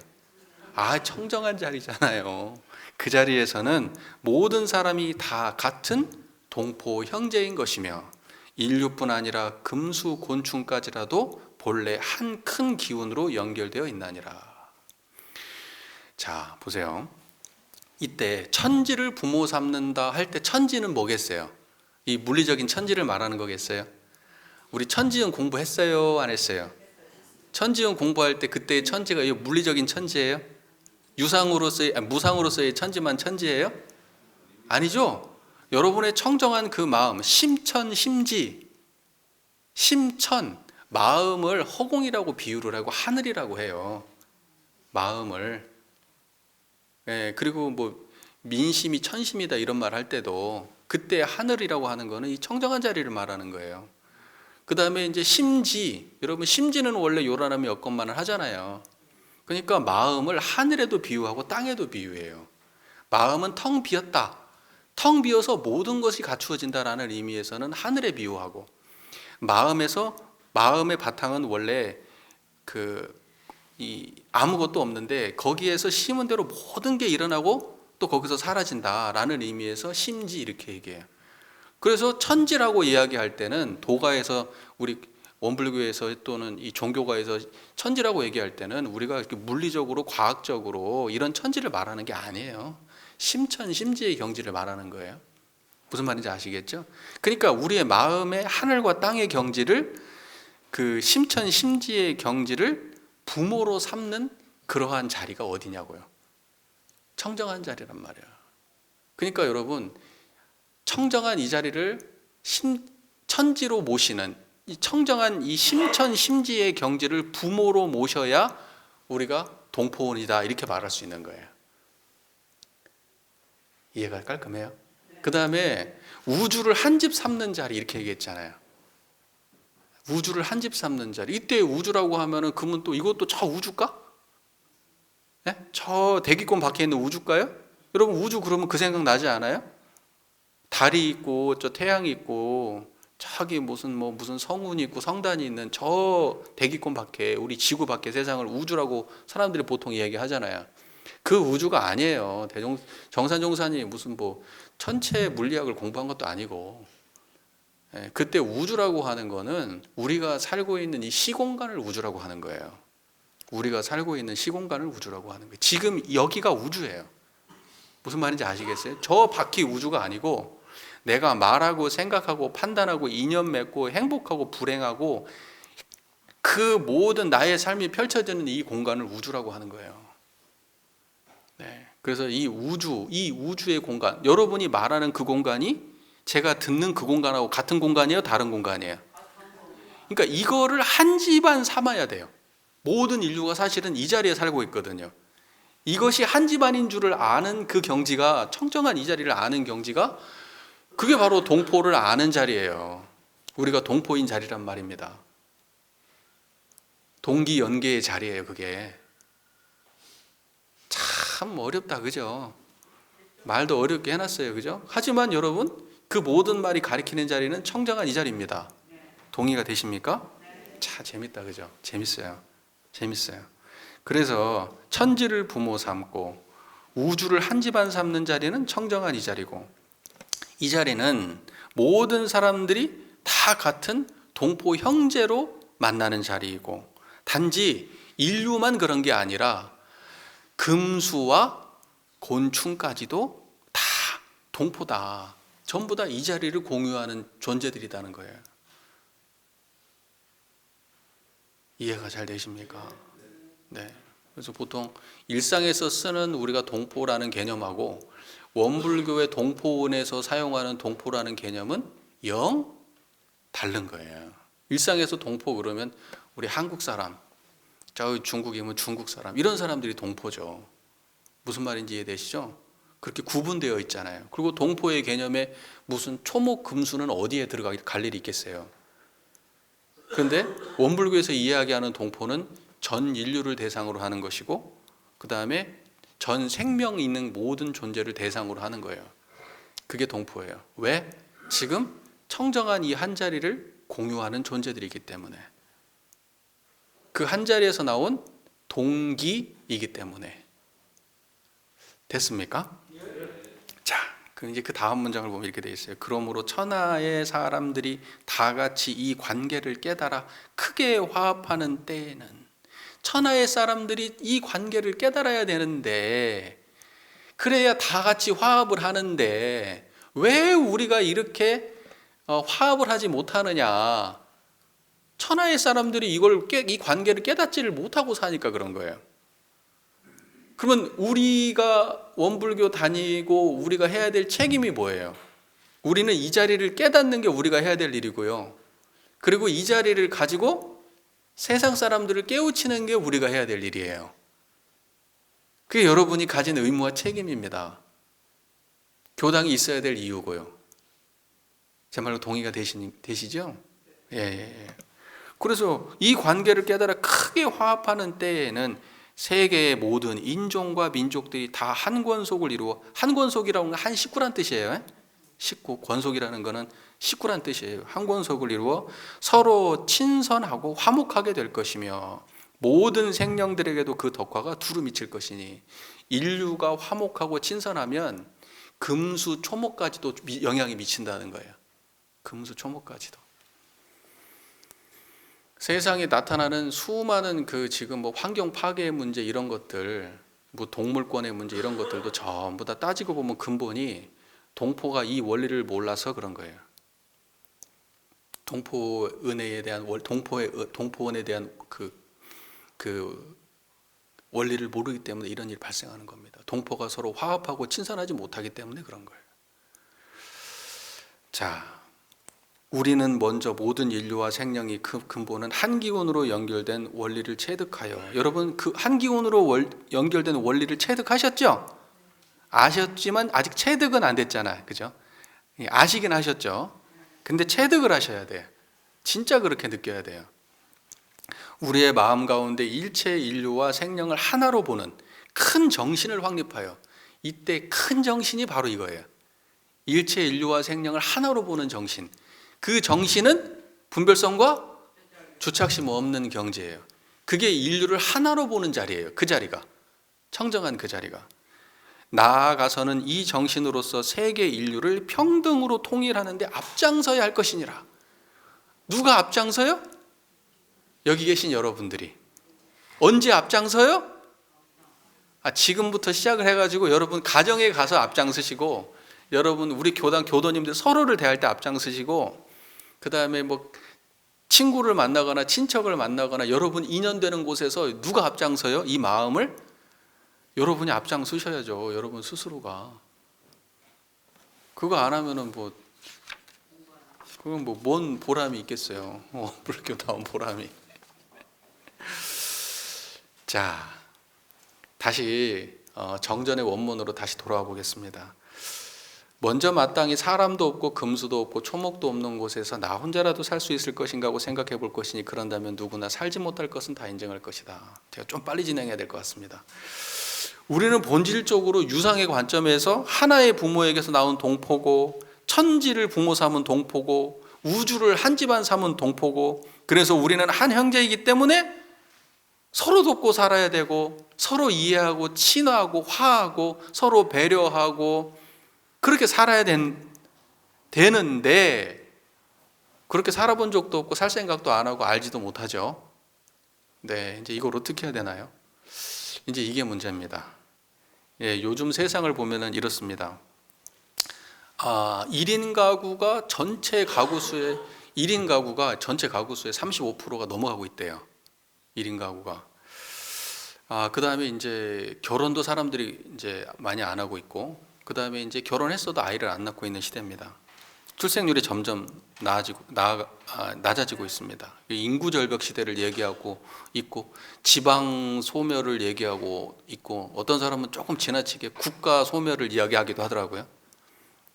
청정한 자리잖아요. 그 자리에서는 모든 사람이 다 같은 동포 형제인 것이며 인류뿐 아니라 금수 곤충까지라도 본래 한 큰 기운으로 연결되어 있나니라. 자, 보세요. 이때 천지를 부모 삼는다 할 때 천지는 뭐겠어요? 이 물리적인 천지를 말하는 거겠어요? 우리 천지은 공부했어요? 안 했어요? 천지은 공부할 때 그때의 천지가 이 물리적인 천지예요? 무상으로서의 천지만 천지예요? 아니죠? 여러분의 청정한 그 마음, 심천심지, 심천, 마음을 허공이라고 비유를 하고 하늘이라고 해요. 마음을. 그리고 뭐 민심이 천심이다 이런 말 할 때도 그때 하늘이라고 하는 거는 이 청정한 자리를 말하는 거예요. 그 다음에 이제 심지, 여러분 심지는 원래 요란함이 엮건만을 하잖아요. 그러니까 마음을 하늘에도 비유하고 땅에도 비유해요. 마음은 텅 비었다. 텅 비어서 모든 것이 갖추어진다라는 의미에서는 하늘에 비유하고, 마음의 바탕은 원래 아무것도 없는데 거기에서 심은 대로 모든 게 일어나고 또 거기서 사라진다라는 의미에서 심지 이렇게 얘기해요. 그래서 천지라고 이야기할 때는 도가에서 우리 원불교에서 또는 이 종교가에서 천지라고 얘기할 때는 우리가 이렇게 물리적으로 과학적으로 이런 천지를 말하는 게 아니에요. 심천심지의 경지를 말하는 거예요. 무슨 말인지 아시겠죠? 그러니까 우리의 마음의 하늘과 땅의 경지를, 그 심천심지의 경지를 부모로 삼는 그러한 자리가 어디냐고요? 청정한 자리란 말이에요. 그러니까 여러분, 청정한 이 자리를 천지로 모시는, 이 청정한 이 심천심지의 경지를 부모로 모셔야 우리가 동포원이다 이렇게 말할 수 있는 거예요. 이해가 깔끔해요? 그 다음에 우주를 한 집 삼는 자리 이렇게 얘기했잖아요. 우주를 한 집 삼는 자리. 이때 우주라고 하면은 그러면 또 이것도 저 우주가? 네? 저 대기권 밖에 있는 우주가요? 여러분 우주 그러면 그 생각 나지 않아요? 달이 있고 저 태양이 있고 저기 무슨 성운이 있고 성단이 있는 저 대기권 밖에, 우리 지구 밖에 세상을 우주라고 사람들이 보통 이야기하잖아요. 그 우주가 아니에요. 정산종산이 무슨 천체 물리학을 공부한 것도 아니고, 그때 우주라고 하는 거는 우리가 살고 있는 이 시공간을 우주라고 하는 거예요. 우리가 살고 있는 시공간을 우주라고 하는 거예요. 지금 여기가 우주예요. 무슨 말인지 아시겠어요? 저 밖이 우주가 아니고 내가 말하고 생각하고 판단하고 인연 맺고 행복하고 불행하고 그 모든 나의 삶이 펼쳐지는 이 공간을 우주라고 하는 거예요. 네. 그래서 이 우주의 공간, 여러분이 말하는 그 공간이 제가 듣는 그 공간하고 같은 공간이에요? 다른 공간이에요? 그러니까 이거를 한 집안 삼아야 돼요. 모든 인류가 사실은 이 자리에 살고 있거든요. 이것이 한 집안인 줄을 아는 그 경지가, 청정한 이 자리를 아는 경지가, 그게 바로 동포를 아는 자리예요. 우리가 동포인 자리란 말입니다. 동기연계의 자리예요, 그게. 참 어렵다, 그죠? 말도 어렵게 해놨어요, 그죠? 하지만 여러분, 그 모든 말이 가리키는 자리는 청정한 이 자리입니다. 동의가 되십니까? 자, 재밌다, 그죠? 재밌어요. 그래서 천지를 부모 삼고 우주를 한 집안 삼는 자리는 청정한 이 자리고, 이 자리는 모든 사람들이 다 같은 동포 형제로 만나는 자리이고, 단지 인류만 그런 게 아니라 금수와 곤충까지도 다 동포다. 전부 다 이 자리를 공유하는 존재들이라는 거예요. 이해가 잘 되십니까? 네. 그래서 보통 일상에서 쓰는 우리가 동포라는 개념하고 원불교의 동포원에서 사용하는 동포라는 개념은 영 다른 거예요. 일상에서 동포 그러면 우리 한국 사람, 저 중국이면 중국 사람, 이런 사람들이 동포죠. 무슨 말인지 이해되시죠? 그렇게 구분되어 있잖아요. 그리고 동포의 개념에 무슨 초목 금수는 어디에 갈 일이 있겠어요? 그런데 원불교에서 이야기하는 동포는 전 인류를 대상으로 하는 것이고, 그 다음에 전 생명 있는 모든 존재를 대상으로 하는 거예요. 그게 동포예요. 왜? 지금 청정한 이 한 자리를 공유하는 존재들이기 때문에, 그 한 자리에서 나온 동기이기 때문에. 됐습니까? 자, 이제 그 다음 문장을 보면 이렇게 되어 있어요. 그러므로 천하의 사람들이 다 같이 이 관계를 깨달아 크게 화합하는 때에는, 천하의 사람들이 이 관계를 깨달아야 되는데, 그래야 다 같이 화합을 하는데 왜 우리가 이렇게 화합을 하지 못하느냐? 천하의 사람들이 이 관계를 깨닫지를 못하고 사니까 그런 거예요. 그러면 우리가 원불교 다니고 우리가 해야 될 책임이 뭐예요? 우리는 이 자리를 깨닫는 게 우리가 해야 될 일이고요. 그리고 이 자리를 가지고 세상 사람들을 깨우치는 게 우리가 해야 될 일이에요. 그게 여러분이 가진 의무와 책임입니다. 교당이 있어야 될 이유고요. 제 말로 동의가 되시죠? 예. 그래서 이 관계를 깨달아 크게 화합하는 때에는 세계의 모든 인종과 민족들이 다 한 권속을 이루어, 한 권속이라는 건 한 식구란 뜻이에요. 식구, 권속이라는 거는 식구란 뜻이에요. 한 권속을 이루어 서로 친선하고 화목하게 될 것이며, 모든 생명들에게도 그 덕화가 두루 미칠 것이니, 인류가 화목하고 친선하면 금수 초목까지도 영향이 미친다는 거예요. 금수 초목까지도. 세상에 나타나는 수많은 지금 환경 파괴의 문제, 이런 것들, 동물권의 문제, 이런 것들도 전부 다 따지고 보면 근본이 동포가 이 원리를 몰라서 그런 거예요. 동포원에 대한 그 원리를 모르기 때문에 이런 일이 발생하는 겁니다. 동포가 서로 화합하고 친선하지 못하기 때문에 그런 거예요. 자, 우리는 먼저 모든 인류와 생명이 그 근본은 한 기운으로 연결된 원리를 체득하여, 여러분 그 한 기운으로 연결된 원리를 체득하셨죠? 아셨지만 아직 체득은 안 됐잖아요. 그죠? 아시긴 하셨죠? 근데 체득을 하셔야 돼요. 진짜 그렇게 느껴야 돼요. 우리의 마음 가운데 일체 인류와 생명을 하나로 보는 큰 정신을 확립하여, 이때 큰 정신이 바로 이거예요. 일체 인류와 생명을 하나로 보는 정신. 그 정신은 분별성과 주착심 없는 경지예요. 그게 인류를 하나로 보는 자리예요. 그 자리가, 청정한 그 자리가. 나아가서는 이 정신으로서 세계 인류를 평등으로 통일하는 데 앞장서야 할 것이니라. 누가 앞장서요? 여기 계신 여러분들이. 언제 앞장서요? 지금부터 시작을 해가지고 여러분 가정에 가서 앞장서시고, 여러분 우리 교도님들 서로를 대할 때 앞장서시고, 그 다음에 친구를 만나거나 친척을 만나거나 여러분 인연되는 곳에서 누가 앞장서요? 이 마음을 여러분이 앞장서셔야죠. 여러분 스스로가. 그거 안 하면은 그건 뭔 보람이 있겠어요. 불교다운 보람이. 자, 다시 정전의 원문으로 다시 돌아와 보겠습니다. 먼저 마땅히 사람도 없고 금수도 없고 초목도 없는 곳에서 나 혼자라도 살 수 있을 것인가 하고 생각해 볼 것이니, 그런다면 누구나 살지 못할 것은 다 인정할 것이다. 제가 좀 빨리 진행해야 될 것 같습니다. 우리는 본질적으로 유상의 관점에서 하나의 부모에게서 나온 동포고, 천지를 부모 삼은 동포고 우주를 한 집안 삼은 동포고, 그래서 우리는 한 형제이기 때문에 서로 돕고 살아야 되고 서로 이해하고 친하고 화하고 서로 배려하고 그렇게 살아야 되는데, 그렇게 살아본 적도 없고 살 생각도 안 하고 알지도 못하죠. 네, 이제 이걸 어떻게 해야 되나요? 이제 이게 문제입니다. 예, 요즘 세상을 보면은 이렇습니다. 1인 가구가 전체 가구 수의 1인 가구가 전체 가구 수의 35%가 넘어가고 있대요. 1인 가구가. 그다음에 이제 결혼도 사람들이 이제 많이 안 하고 있고, 그다음에 이제 결혼했어도 아이를 안 낳고 있는 시대입니다. 출생률이 점점 낮아지고 있습니다. 인구 절벽 시대를 얘기하고 있고, 지방 소멸을 얘기하고 있고, 어떤 사람은 조금 지나치게 국가 소멸을 이야기하기도 하더라고요.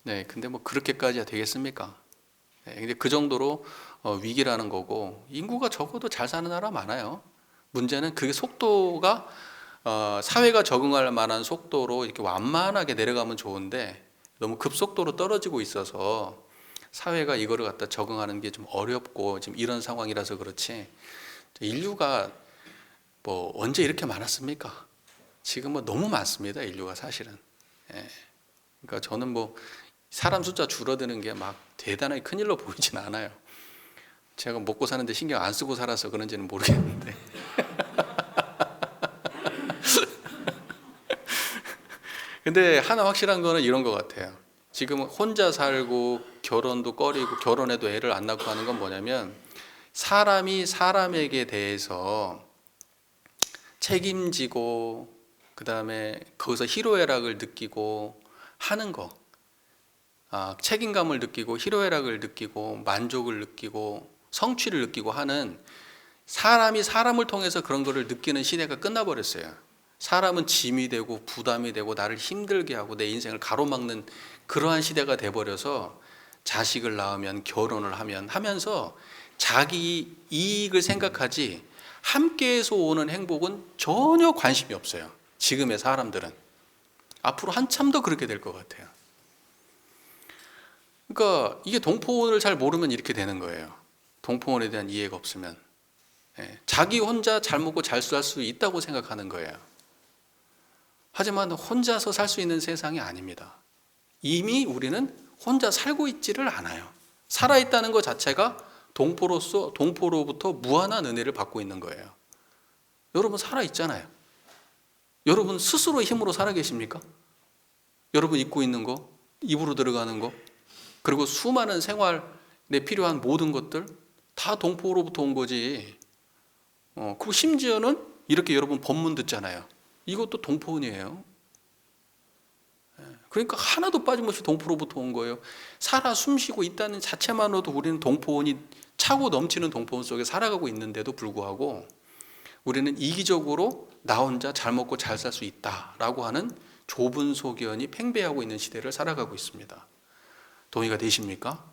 네, 근데 뭐 그렇게까지야 되겠습니까? 네, 근데 그 정도로 위기라는 거고, 인구가 적어도 잘 사는 나라 많아요. 문제는 그게 속도가 사회가 적응할 만한 속도로 이렇게 완만하게 내려가면 좋은데, 너무 급속도로 떨어지고 있어서 사회가 이거를 갖다 적응하는 게 좀 어렵고 지금 이런 상황이라서 그렇지, 인류가 뭐 언제 이렇게 많았습니까? 지금은 너무 많습니다, 인류가 사실은. 예. 그러니까 저는 뭐 사람 숫자 줄어드는 게 막 대단하게 큰일로 보이진 않아요. 제가 먹고 사는데 신경 안 쓰고 살아서 그런지는 모르겠는데. 근데 하나 확실한 거는 이런 것 같아요. 지금 혼자 살고 결혼도 꺼리고 결혼해도 애를 안 낳고 하는 건 뭐냐면, 사람이 사람에게 대해서 책임지고 그다음에 거기서 희로애락을 느끼고 하는 거, 책임감을 느끼고 희로애락을 느끼고 만족을 느끼고 성취를 느끼고 하는, 사람이 사람을 통해서 그런 거를 느끼는 시대가 끝나버렸어요. 사람은 짐이 되고 부담이 되고 나를 힘들게 하고 내 인생을 가로막는 그러한 시대가 돼버려서, 자식을 낳으면 결혼을 하면서 자기 이익을 생각하지 함께해서 오는 행복은 전혀 관심이 없어요. 지금의 사람들은. 앞으로 한참 더 그렇게 될 것 같아요. 그러니까 이게 동포원을 잘 모르면 이렇게 되는 거예요. 동포원에 대한 이해가 없으면. 자기 혼자 잘 먹고 잘 살 수 있다고 생각하는 거예요. 하지만 혼자서 살 수 있는 세상이 아닙니다. 이미 우리는 혼자 살고 있지를 않아요. 살아있다는 것 자체가 동포로부터 무한한 은혜를 받고 있는 거예요. 여러분 살아있잖아요. 여러분 스스로 힘으로 살아계십니까? 여러분 입고 있는 거, 입으로 들어가는 거, 그리고 수많은 생활에 필요한 모든 것들 다 동포로부터 온 거지. 그리고 심지어는 이렇게 여러분 법문 듣잖아요. 이것도 동포원이에요. 그러니까 하나도 빠짐없이 동포로부터 온 거예요. 살아 숨쉬고 있다는 자체만으로도 우리는 동포원이 차고 넘치는 동포원 속에 살아가고 있는데도 불구하고, 우리는 이기적으로 나 혼자 잘 먹고 잘 살 수 있다라고 하는 좁은 소견이 팽배하고 있는 시대를 살아가고 있습니다. 동의가 되십니까?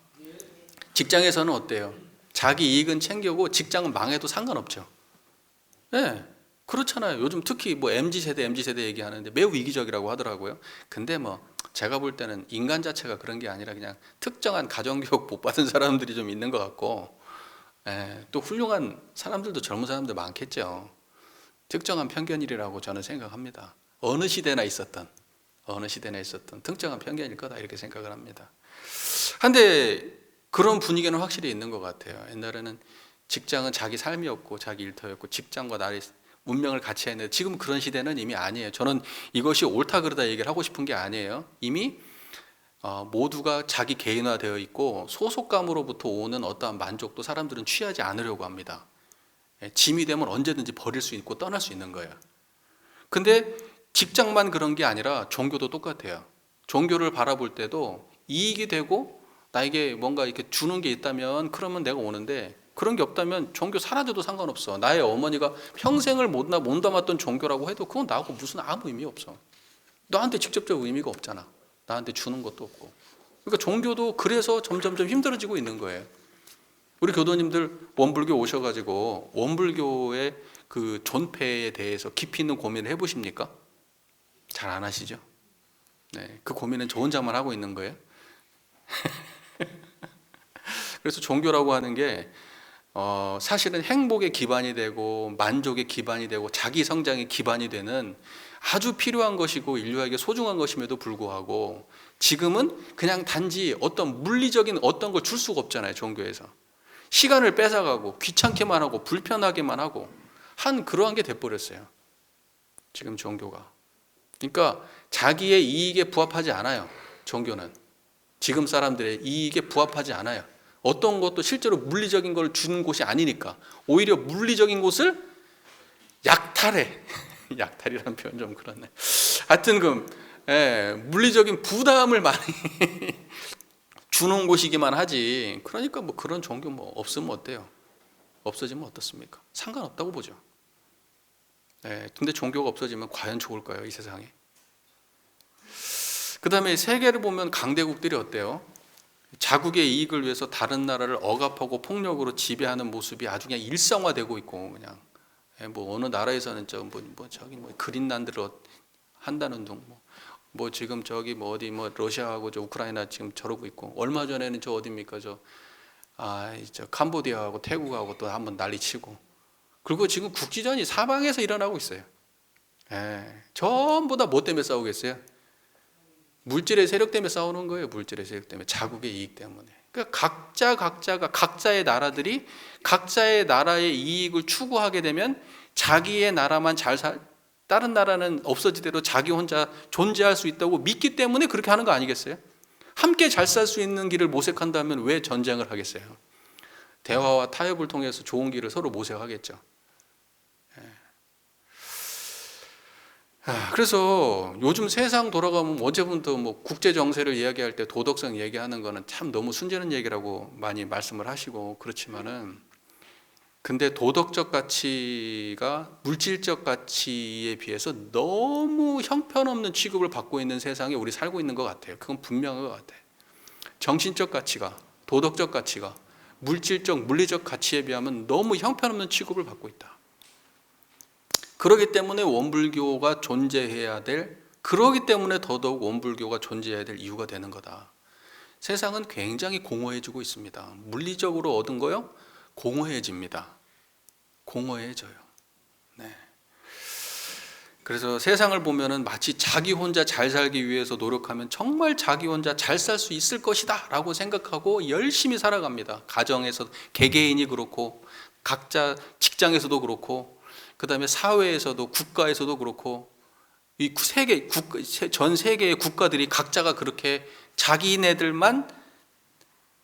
직장에서는 어때요? 자기 이익은 챙겨고 직장은 망해도 상관없죠. 네, 그렇잖아요. 요즘 특히 뭐 MZ세대 얘기하는데 매우 이기적이라고 하더라고요. 근데 뭐 제가 볼 때는 인간 자체가 그런 게 아니라 그냥 특정한 가정교육 못 받은 사람들이 좀 있는 것 같고, 또 훌륭한 사람들도 젊은 사람들 많겠죠. 특정한 편견이라고 저는 생각합니다. 어느 시대나 있었던 특정한 편견일 거다 이렇게 생각을 합니다. 근데 그런 분위기는 확실히 있는 것 같아요. 옛날에는 직장은 자기 삶이었고 자기 일터였고 직장과 나의 운명을 같이 했는데, 지금 그런 시대는 이미 아니에요. 저는 이것이 옳다 그르다 얘기를 하고 싶은 게 아니에요. 이미 모두가 자기 개인화되어 있고 소속감으로부터 오는 어떠한 만족도 사람들은 취하지 않으려고 합니다. 짐이 되면 언제든지 버릴 수 있고 떠날 수 있는 거예요. 근데 직장만 그런 게 아니라 종교도 똑같아요. 종교를 바라볼 때도 이익이 되고 나에게 뭔가 이렇게 주는 게 있다면 그러면 내가 오는데, 그런 게 없다면 종교 사라져도 상관없어. 나의 어머니가 평생을 못 담았던 종교라고 해도 그건 나하고 무슨 아무 의미 없어. 너한테 직접적 의미가 없잖아. 나한테 주는 것도 없고. 그러니까 종교도 그래서 점점점 힘들어지고 있는 거예요. 우리 교도님들 원불교 오셔가지고 원불교의 그 존폐에 대해서 깊이 있는 고민을 해보십니까? 잘 안 하시죠? 네, 그 고민은 저 혼자만 하고 있는 거예요. 그래서 종교라고 하는 게 사실은 행복의 기반이 되고 만족의 기반이 되고 자기 성장의 기반이 되는 아주 필요한 것이고 인류에게 소중한 것임에도 불구하고 지금은 그냥 단지 어떤 물리적인 어떤 걸 줄 수가 없잖아요. 종교에서 시간을 뺏어가고 귀찮게만 하고 불편하게만 하고 한 그러한 게 돼버렸어요. 지금 종교가. 그러니까 자기의 이익에 부합하지 않아요. 종교는 지금 사람들의 이익에 부합하지 않아요. 어떤 것도 실제로 물리적인 걸 주는 곳이 아니니까 오히려 물리적인 곳을 약탈해. 약탈이라는 표현 좀 그렇네. 하여튼 물리적인 부담을 많이 주는 곳이기만 하지. 그러니까 뭐 그런 종교 뭐 없으면 어때요? 없어지면 어떻습니까? 상관없다고 보죠. 근데 종교가 없어지면 과연 좋을까요? 이 세상에. 그 다음에 세계를 보면 강대국들이 어때요? 자국의 이익을 위해서 다른 나라를 억압하고 폭력으로 지배하는 모습이 아주 그냥 일상화되고 있고, 그냥 뭐 어느 나라에서는 저기 그린란드를 한다는 둥, 뭐 지금 저기 뭐 어디 뭐 러시아하고 저 우크라이나 지금 저러고 있고, 얼마 전에는 저 어디입니까 저 캄보디아하고 태국하고 또 한번 난리치고, 그리고 지금 국지전이 사방에서 일어나고 있어요. 전부 다 뭐 때문에 싸우겠어요? 물질의 세력 때문에 싸우는 거예요. 물질의 세력 때문에, 자국의 이익 때문에. 그러니까 각자가 각자의 나라들이 각자의 나라의 이익을 추구하게 되면 자기의 나라만 다른 나라는 없어지대로 자기 혼자 존재할 수 있다고 믿기 때문에 그렇게 하는 거 아니겠어요? 함께 잘 살 수 있는 길을 모색한다면 왜 전쟁을 하겠어요? 대화와 타협을 통해서 좋은 길을 서로 모색하겠죠. 그래서 요즘 세상 돌아가면 어제부터 뭐 국제 정세를 이야기할 때 도덕성 얘기하는 거는 참 너무 순진한 얘기라고 많이 말씀을 하시고 그렇지만은, 근데 도덕적 가치가 물질적 가치에 비해서 너무 형편없는 취급을 받고 있는 세상에 우리 살고 있는 것 같아요. 그건 분명한 것 같아요. 정신적 가치가, 도덕적 가치가 물리적 가치에 비하면 너무 형편없는 취급을 받고 있다. 그렇기 때문에 원불교가 존재해야 될, 그렇기 때문에 더더욱 원불교가 존재해야 될 이유가 되는 거다. 세상은 굉장히 공허해지고 있습니다. 물리적으로 얻은 거요? 공허해집니다. 공허해져요. 그래서 세상을 보면은 마치 자기 혼자 잘 살기 위해서 노력하면 정말 자기 혼자 잘 살 수 있을 것이다 라고 생각하고 열심히 살아갑니다. 가정에서 개개인이 그렇고, 각자 직장에서도 그렇고, 그 다음에 사회에서도, 국가에서도 그렇고, 전 세계의 국가들이 각자가 그렇게 자기네들만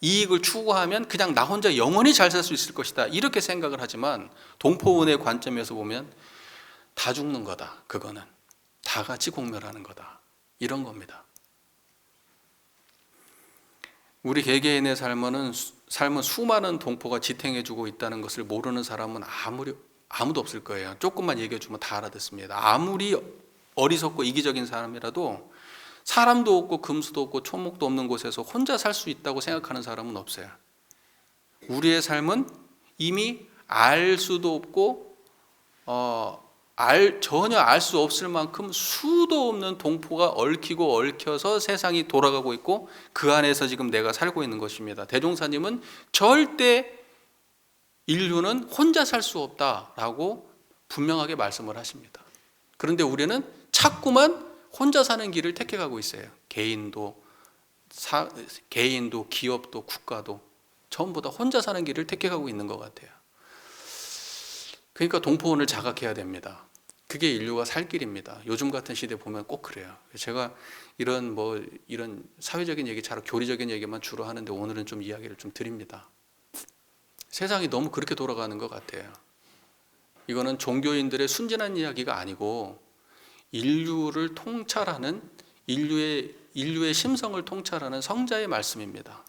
이익을 추구하면 그냥 나 혼자 영원히 잘 살 수 있을 것이다 이렇게 생각을 하지만, 동포원의 관점에서 보면 다 죽는 거다. 그거는 다 같이 공멸하는 거다. 이런 겁니다. 우리 개개인의 삶은 수많은 동포가 지탱해주고 있다는 것을 모르는 사람은 아무도 없을 거예요. 조금만 얘기해주면 다 알아듣습니다. 아무리 어리석고 이기적인 사람이라도 사람도 없고 금수도 없고 초목도 없는 곳에서 혼자 살 수 있다고 생각하는 사람은 없어요. 우리의 삶은 이미 알 수도 없고 전혀 알 수 없을 만큼 수도 없는 동포가 얽히고 얽혀서 세상이 돌아가고 있고, 그 안에서 지금 내가 살고 있는 것입니다. 대종사님은 절대 인류는 혼자 살 수 없다라고 분명하게 말씀을 하십니다. 그런데 우리는 자꾸만 혼자 사는 길을 택해가고 있어요. 개인도 기업도 국가도 전부 다 혼자 사는 길을 택해가고 있는 것 같아요. 그러니까 동포원을 자각해야 됩니다. 그게 인류가 살 길입니다. 요즘 같은 시대 보면 꼭 그래요. 제가 이런 사회적인 얘기, 교리적인 얘기만 주로 하는데 오늘은 좀 이야기를 좀 드립니다. 세상이 너무 그렇게 돌아가는 것 같아요. 이거는 종교인들의 순진한 이야기가 아니고 인류를 통찰하는, 인류의 심성을 통찰하는 성자의 말씀입니다.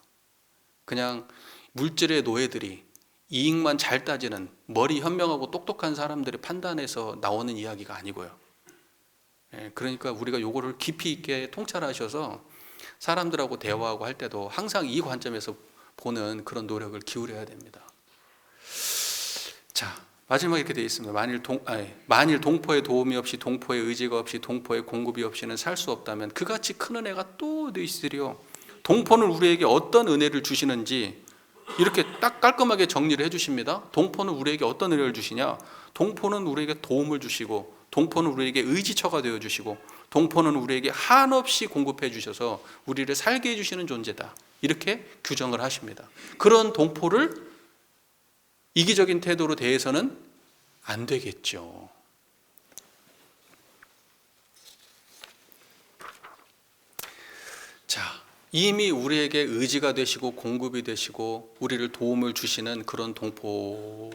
그냥 물질의 노예들이 이익만 잘 따지는 머리 현명하고 똑똑한 사람들의 판단에서 나오는 이야기가 아니고요. 그러니까 우리가 요거를 깊이 있게 통찰하셔서 사람들하고 대화하고 할 때도 항상 이 관점에서 보는 그런 노력을 기울여야 됩니다. 자, 마지막에 이렇게 되어 있습니다. 만일 동포의 도움이 없이, 동포의 의지가 없이, 동포의 공급이 없이는 살 수 없다면 그같이 큰 은혜가 또 어디 있으리요? 동포는 우리에게 어떤 은혜를 주시는지 이렇게 딱 깔끔하게 정리를 해주십니다. 동포는 우리에게 어떤 은혜를 주시냐? 동포는 우리에게 도움을 주시고, 동포는 우리에게 의지처가 되어주시고, 동포는 우리에게 한없이 공급해 주셔서 우리를 살게 해주시는 존재다. 이렇게 규정을 하십니다. 그런 동포를 이기적인 태도로 대해서는 안 되겠죠. 자, 이미 우리에게 의지가 되시고 공급이 되시고 우리를 도움을 주시는 그런 동포를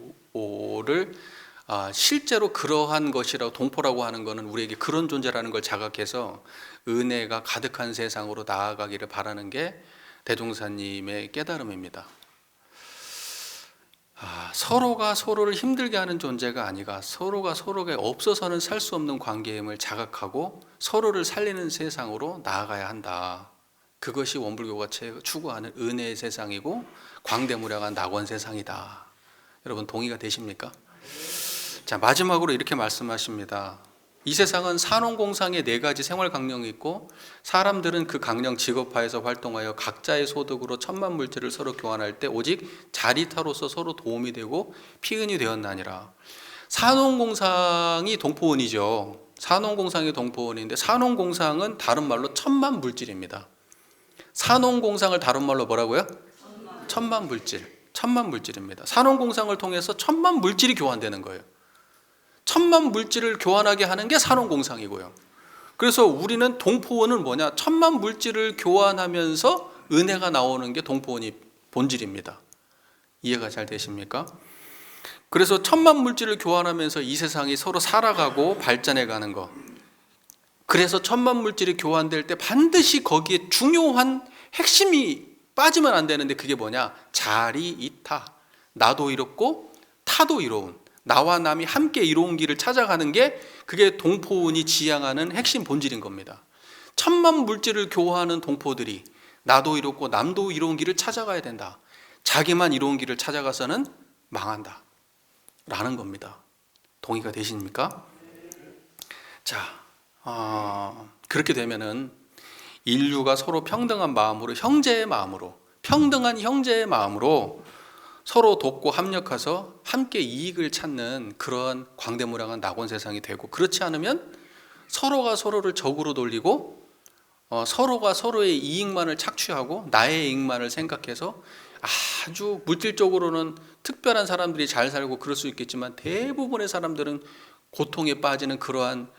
실제로 그러한 것이라고, 동포라고 하는 것은 우리에게 그런 존재라는 걸 자각해서 은혜가 가득한 세상으로 나아가기를 바라는 게 대종사님의 깨달음입니다. 서로가 서로를 힘들게 하는 존재가 아니라 서로가 서로가 없어서는 살 수 없는 관계임을 자각하고 서로를 살리는 세상으로 나아가야 한다. 그것이 원불교가 추구하는 은혜의 세상이고 광대무량한 낙원 세상이다. 여러분 동의가 되십니까? 자, 마지막으로 이렇게 말씀하십니다. 이 세상은 산업공상의 4가지 생활 강령이 있고 사람들은 그 강령 직업화에서 활동하여 각자의 소득으로 천만 물질을 서로 교환할 때 오직 자리타로서 서로 도움이 되고 피은이 되었나니라. 산업공상이 동포원이죠. 산업공상이 동포원인데 산업공상은 다른 말로 천만 물질입니다. 산업공상을 다른 말로 뭐라고요? 천만 물질. 천만 물질입니다. 산업공상을 통해서 천만 물질이 교환되는 거예요. 천만 물질을 교환하게 하는 게 산업공상이고요. 그래서 우리는 동포원은 뭐냐? 천만 물질을 교환하면서 은혜가 나오는 게 동포원이 본질입니다. 이해가 잘 되십니까? 그래서 천만 물질을 교환하면서 이 세상이 서로 살아가고 발전해 가는 거. 그래서 천만 물질이 교환될 때 반드시 거기에 중요한 핵심이 빠지면 안 되는데 그게 뭐냐? 자리이타. 나도 이롭고 타도 이로운. 나와 남이 함께 이로운 길을 찾아가는 게 그게 동포원이 지향하는 핵심 본질인 겁니다. 천만 물질을 교화하는 동포들이 나도 이롭고 남도 이로운 길을 찾아가야 된다. 자기만 이로운 길을 찾아가서는 망한다. 라는 겁니다. 동의가 되십니까? 자, 그렇게 되면은 인류가 서로 평등한 마음으로, 형제의 마음으로, 평등한 형제의 마음으로 서로 돕고 합력해서 함께 이익을 찾는 그런 광대무량한 낙원 세상이 되고, 그렇지 않으면 서로가 서로를 적으로 돌리고 서로가 서로의 이익만을 착취하고 나의 이익만을 생각해서 아주 물질적으로는 특별한 사람들이 잘 살고 그럴 수 있겠지만 대부분의 사람들은 고통에 빠지는 그러한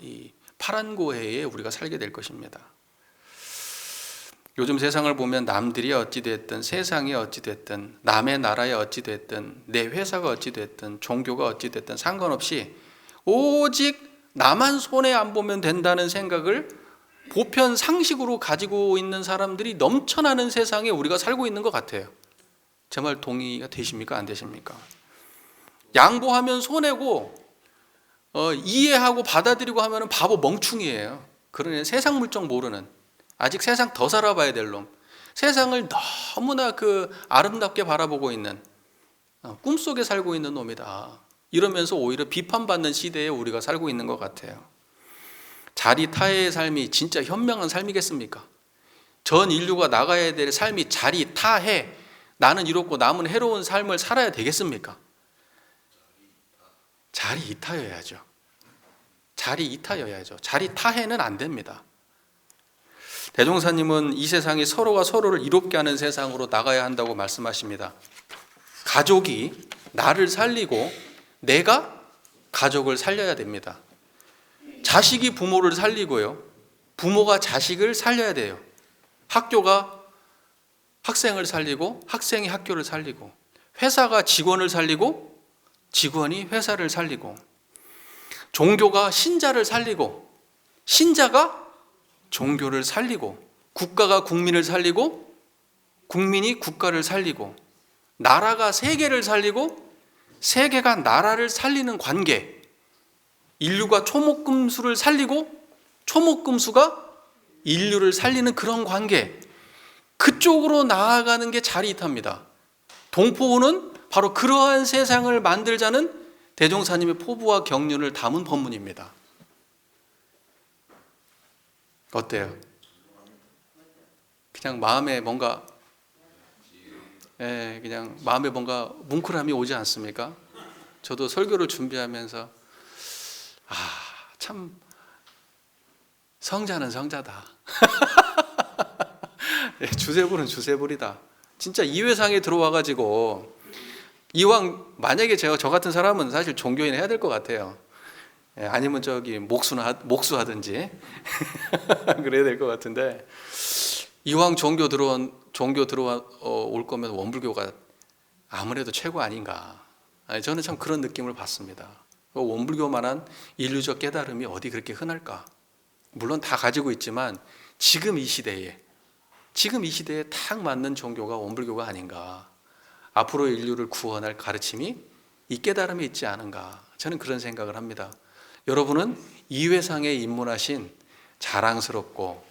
이 파란고해에 우리가 살게 될 것입니다. 요즘 세상을 보면 남들이 어찌됐든, 세상이 어찌됐든, 남의 나라에 어찌됐든, 내 회사가 어찌됐든, 종교가 어찌됐든 상관없이 오직 나만 손해 안 보면 된다는 생각을 보편 상식으로 가지고 있는 사람들이 넘쳐나는 세상에 우리가 살고 있는 것 같아요. 제 말 동의가 되십니까? 안 되십니까? 양보하면 손해고 이해하고 받아들이고 하면 바보 멍충이에요. 그러니 세상 물정 모르는, 아직 세상 더 살아봐야 될 놈, 세상을 너무나 아름답게 바라보고 있는, 꿈속에 살고 있는 놈이다. 이러면서 오히려 비판받는 시대에 우리가 살고 있는 것 같아요. 자리타해의 삶이 진짜 현명한 삶이겠습니까? 전 인류가 나가야 될 삶이 자리타해, 나는 이롭고 남은 해로운 삶을 살아야 되겠습니까? 자리이타여야죠. 자리이타여야죠. 자리타해는 안 됩니다. 대종사님은 이 세상이 서로가 서로를 이롭게 하는 세상으로 나가야 한다고 말씀하십니다. 가족이 나를 살리고 내가 가족을 살려야 됩니다. 자식이 부모를 살리고요, 부모가 자식을 살려야 돼요. 학교가 학생을 살리고 학생이 학교를 살리고, 회사가 직원을 살리고 직원이 회사를 살리고, 종교가 신자를 살리고 신자가 종교를 살리고, 국가가 국민을 살리고 국민이 국가를 살리고, 나라가 세계를 살리고 세계가 나라를 살리는 관계, 인류가 초목금수를 살리고 초목금수가 인류를 살리는 그런 관계, 그쪽으로 나아가는 게 자리이타입니다. 동포호는 바로 그러한 세상을 만들자는 대종사님의 포부와 경륜을 담은 법문입니다. 어때요? 그냥 마음에 뭔가 그냥 마음에 뭔가 뭉클함이 오지 않습니까? 저도 설교를 준비하면서 참 성자는 성자다. 주세불은 주세불이다. 진짜 이 회상에 들어와가지고 이왕 만약에 저 같은 사람은 사실 종교인 해야 될 것 같아요. 아니면 저기 목수하든지 그래야 될 것 같은데, 이왕 종교 들어올 거면 원불교가 아무래도 최고 아닌가. 저는 참 그런 느낌을 받습니다. 원불교만한 인류적 깨달음이 어디 그렇게 흔할까? 물론 다 가지고 있지만 지금 이 시대에 딱 맞는 종교가 원불교가 아닌가. 앞으로 인류를 구원할 가르침이 이 깨달음에 있지 않은가. 저는 그런 생각을 합니다. 여러분은 이 회상에 입문하신 자랑스럽고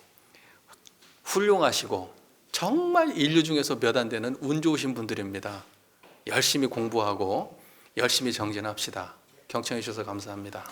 훌륭하시고 정말 인류 중에서 몇 안 되는 운 좋으신 분들입니다. 열심히 공부하고 열심히 정진합시다. 경청해 주셔서 감사합니다.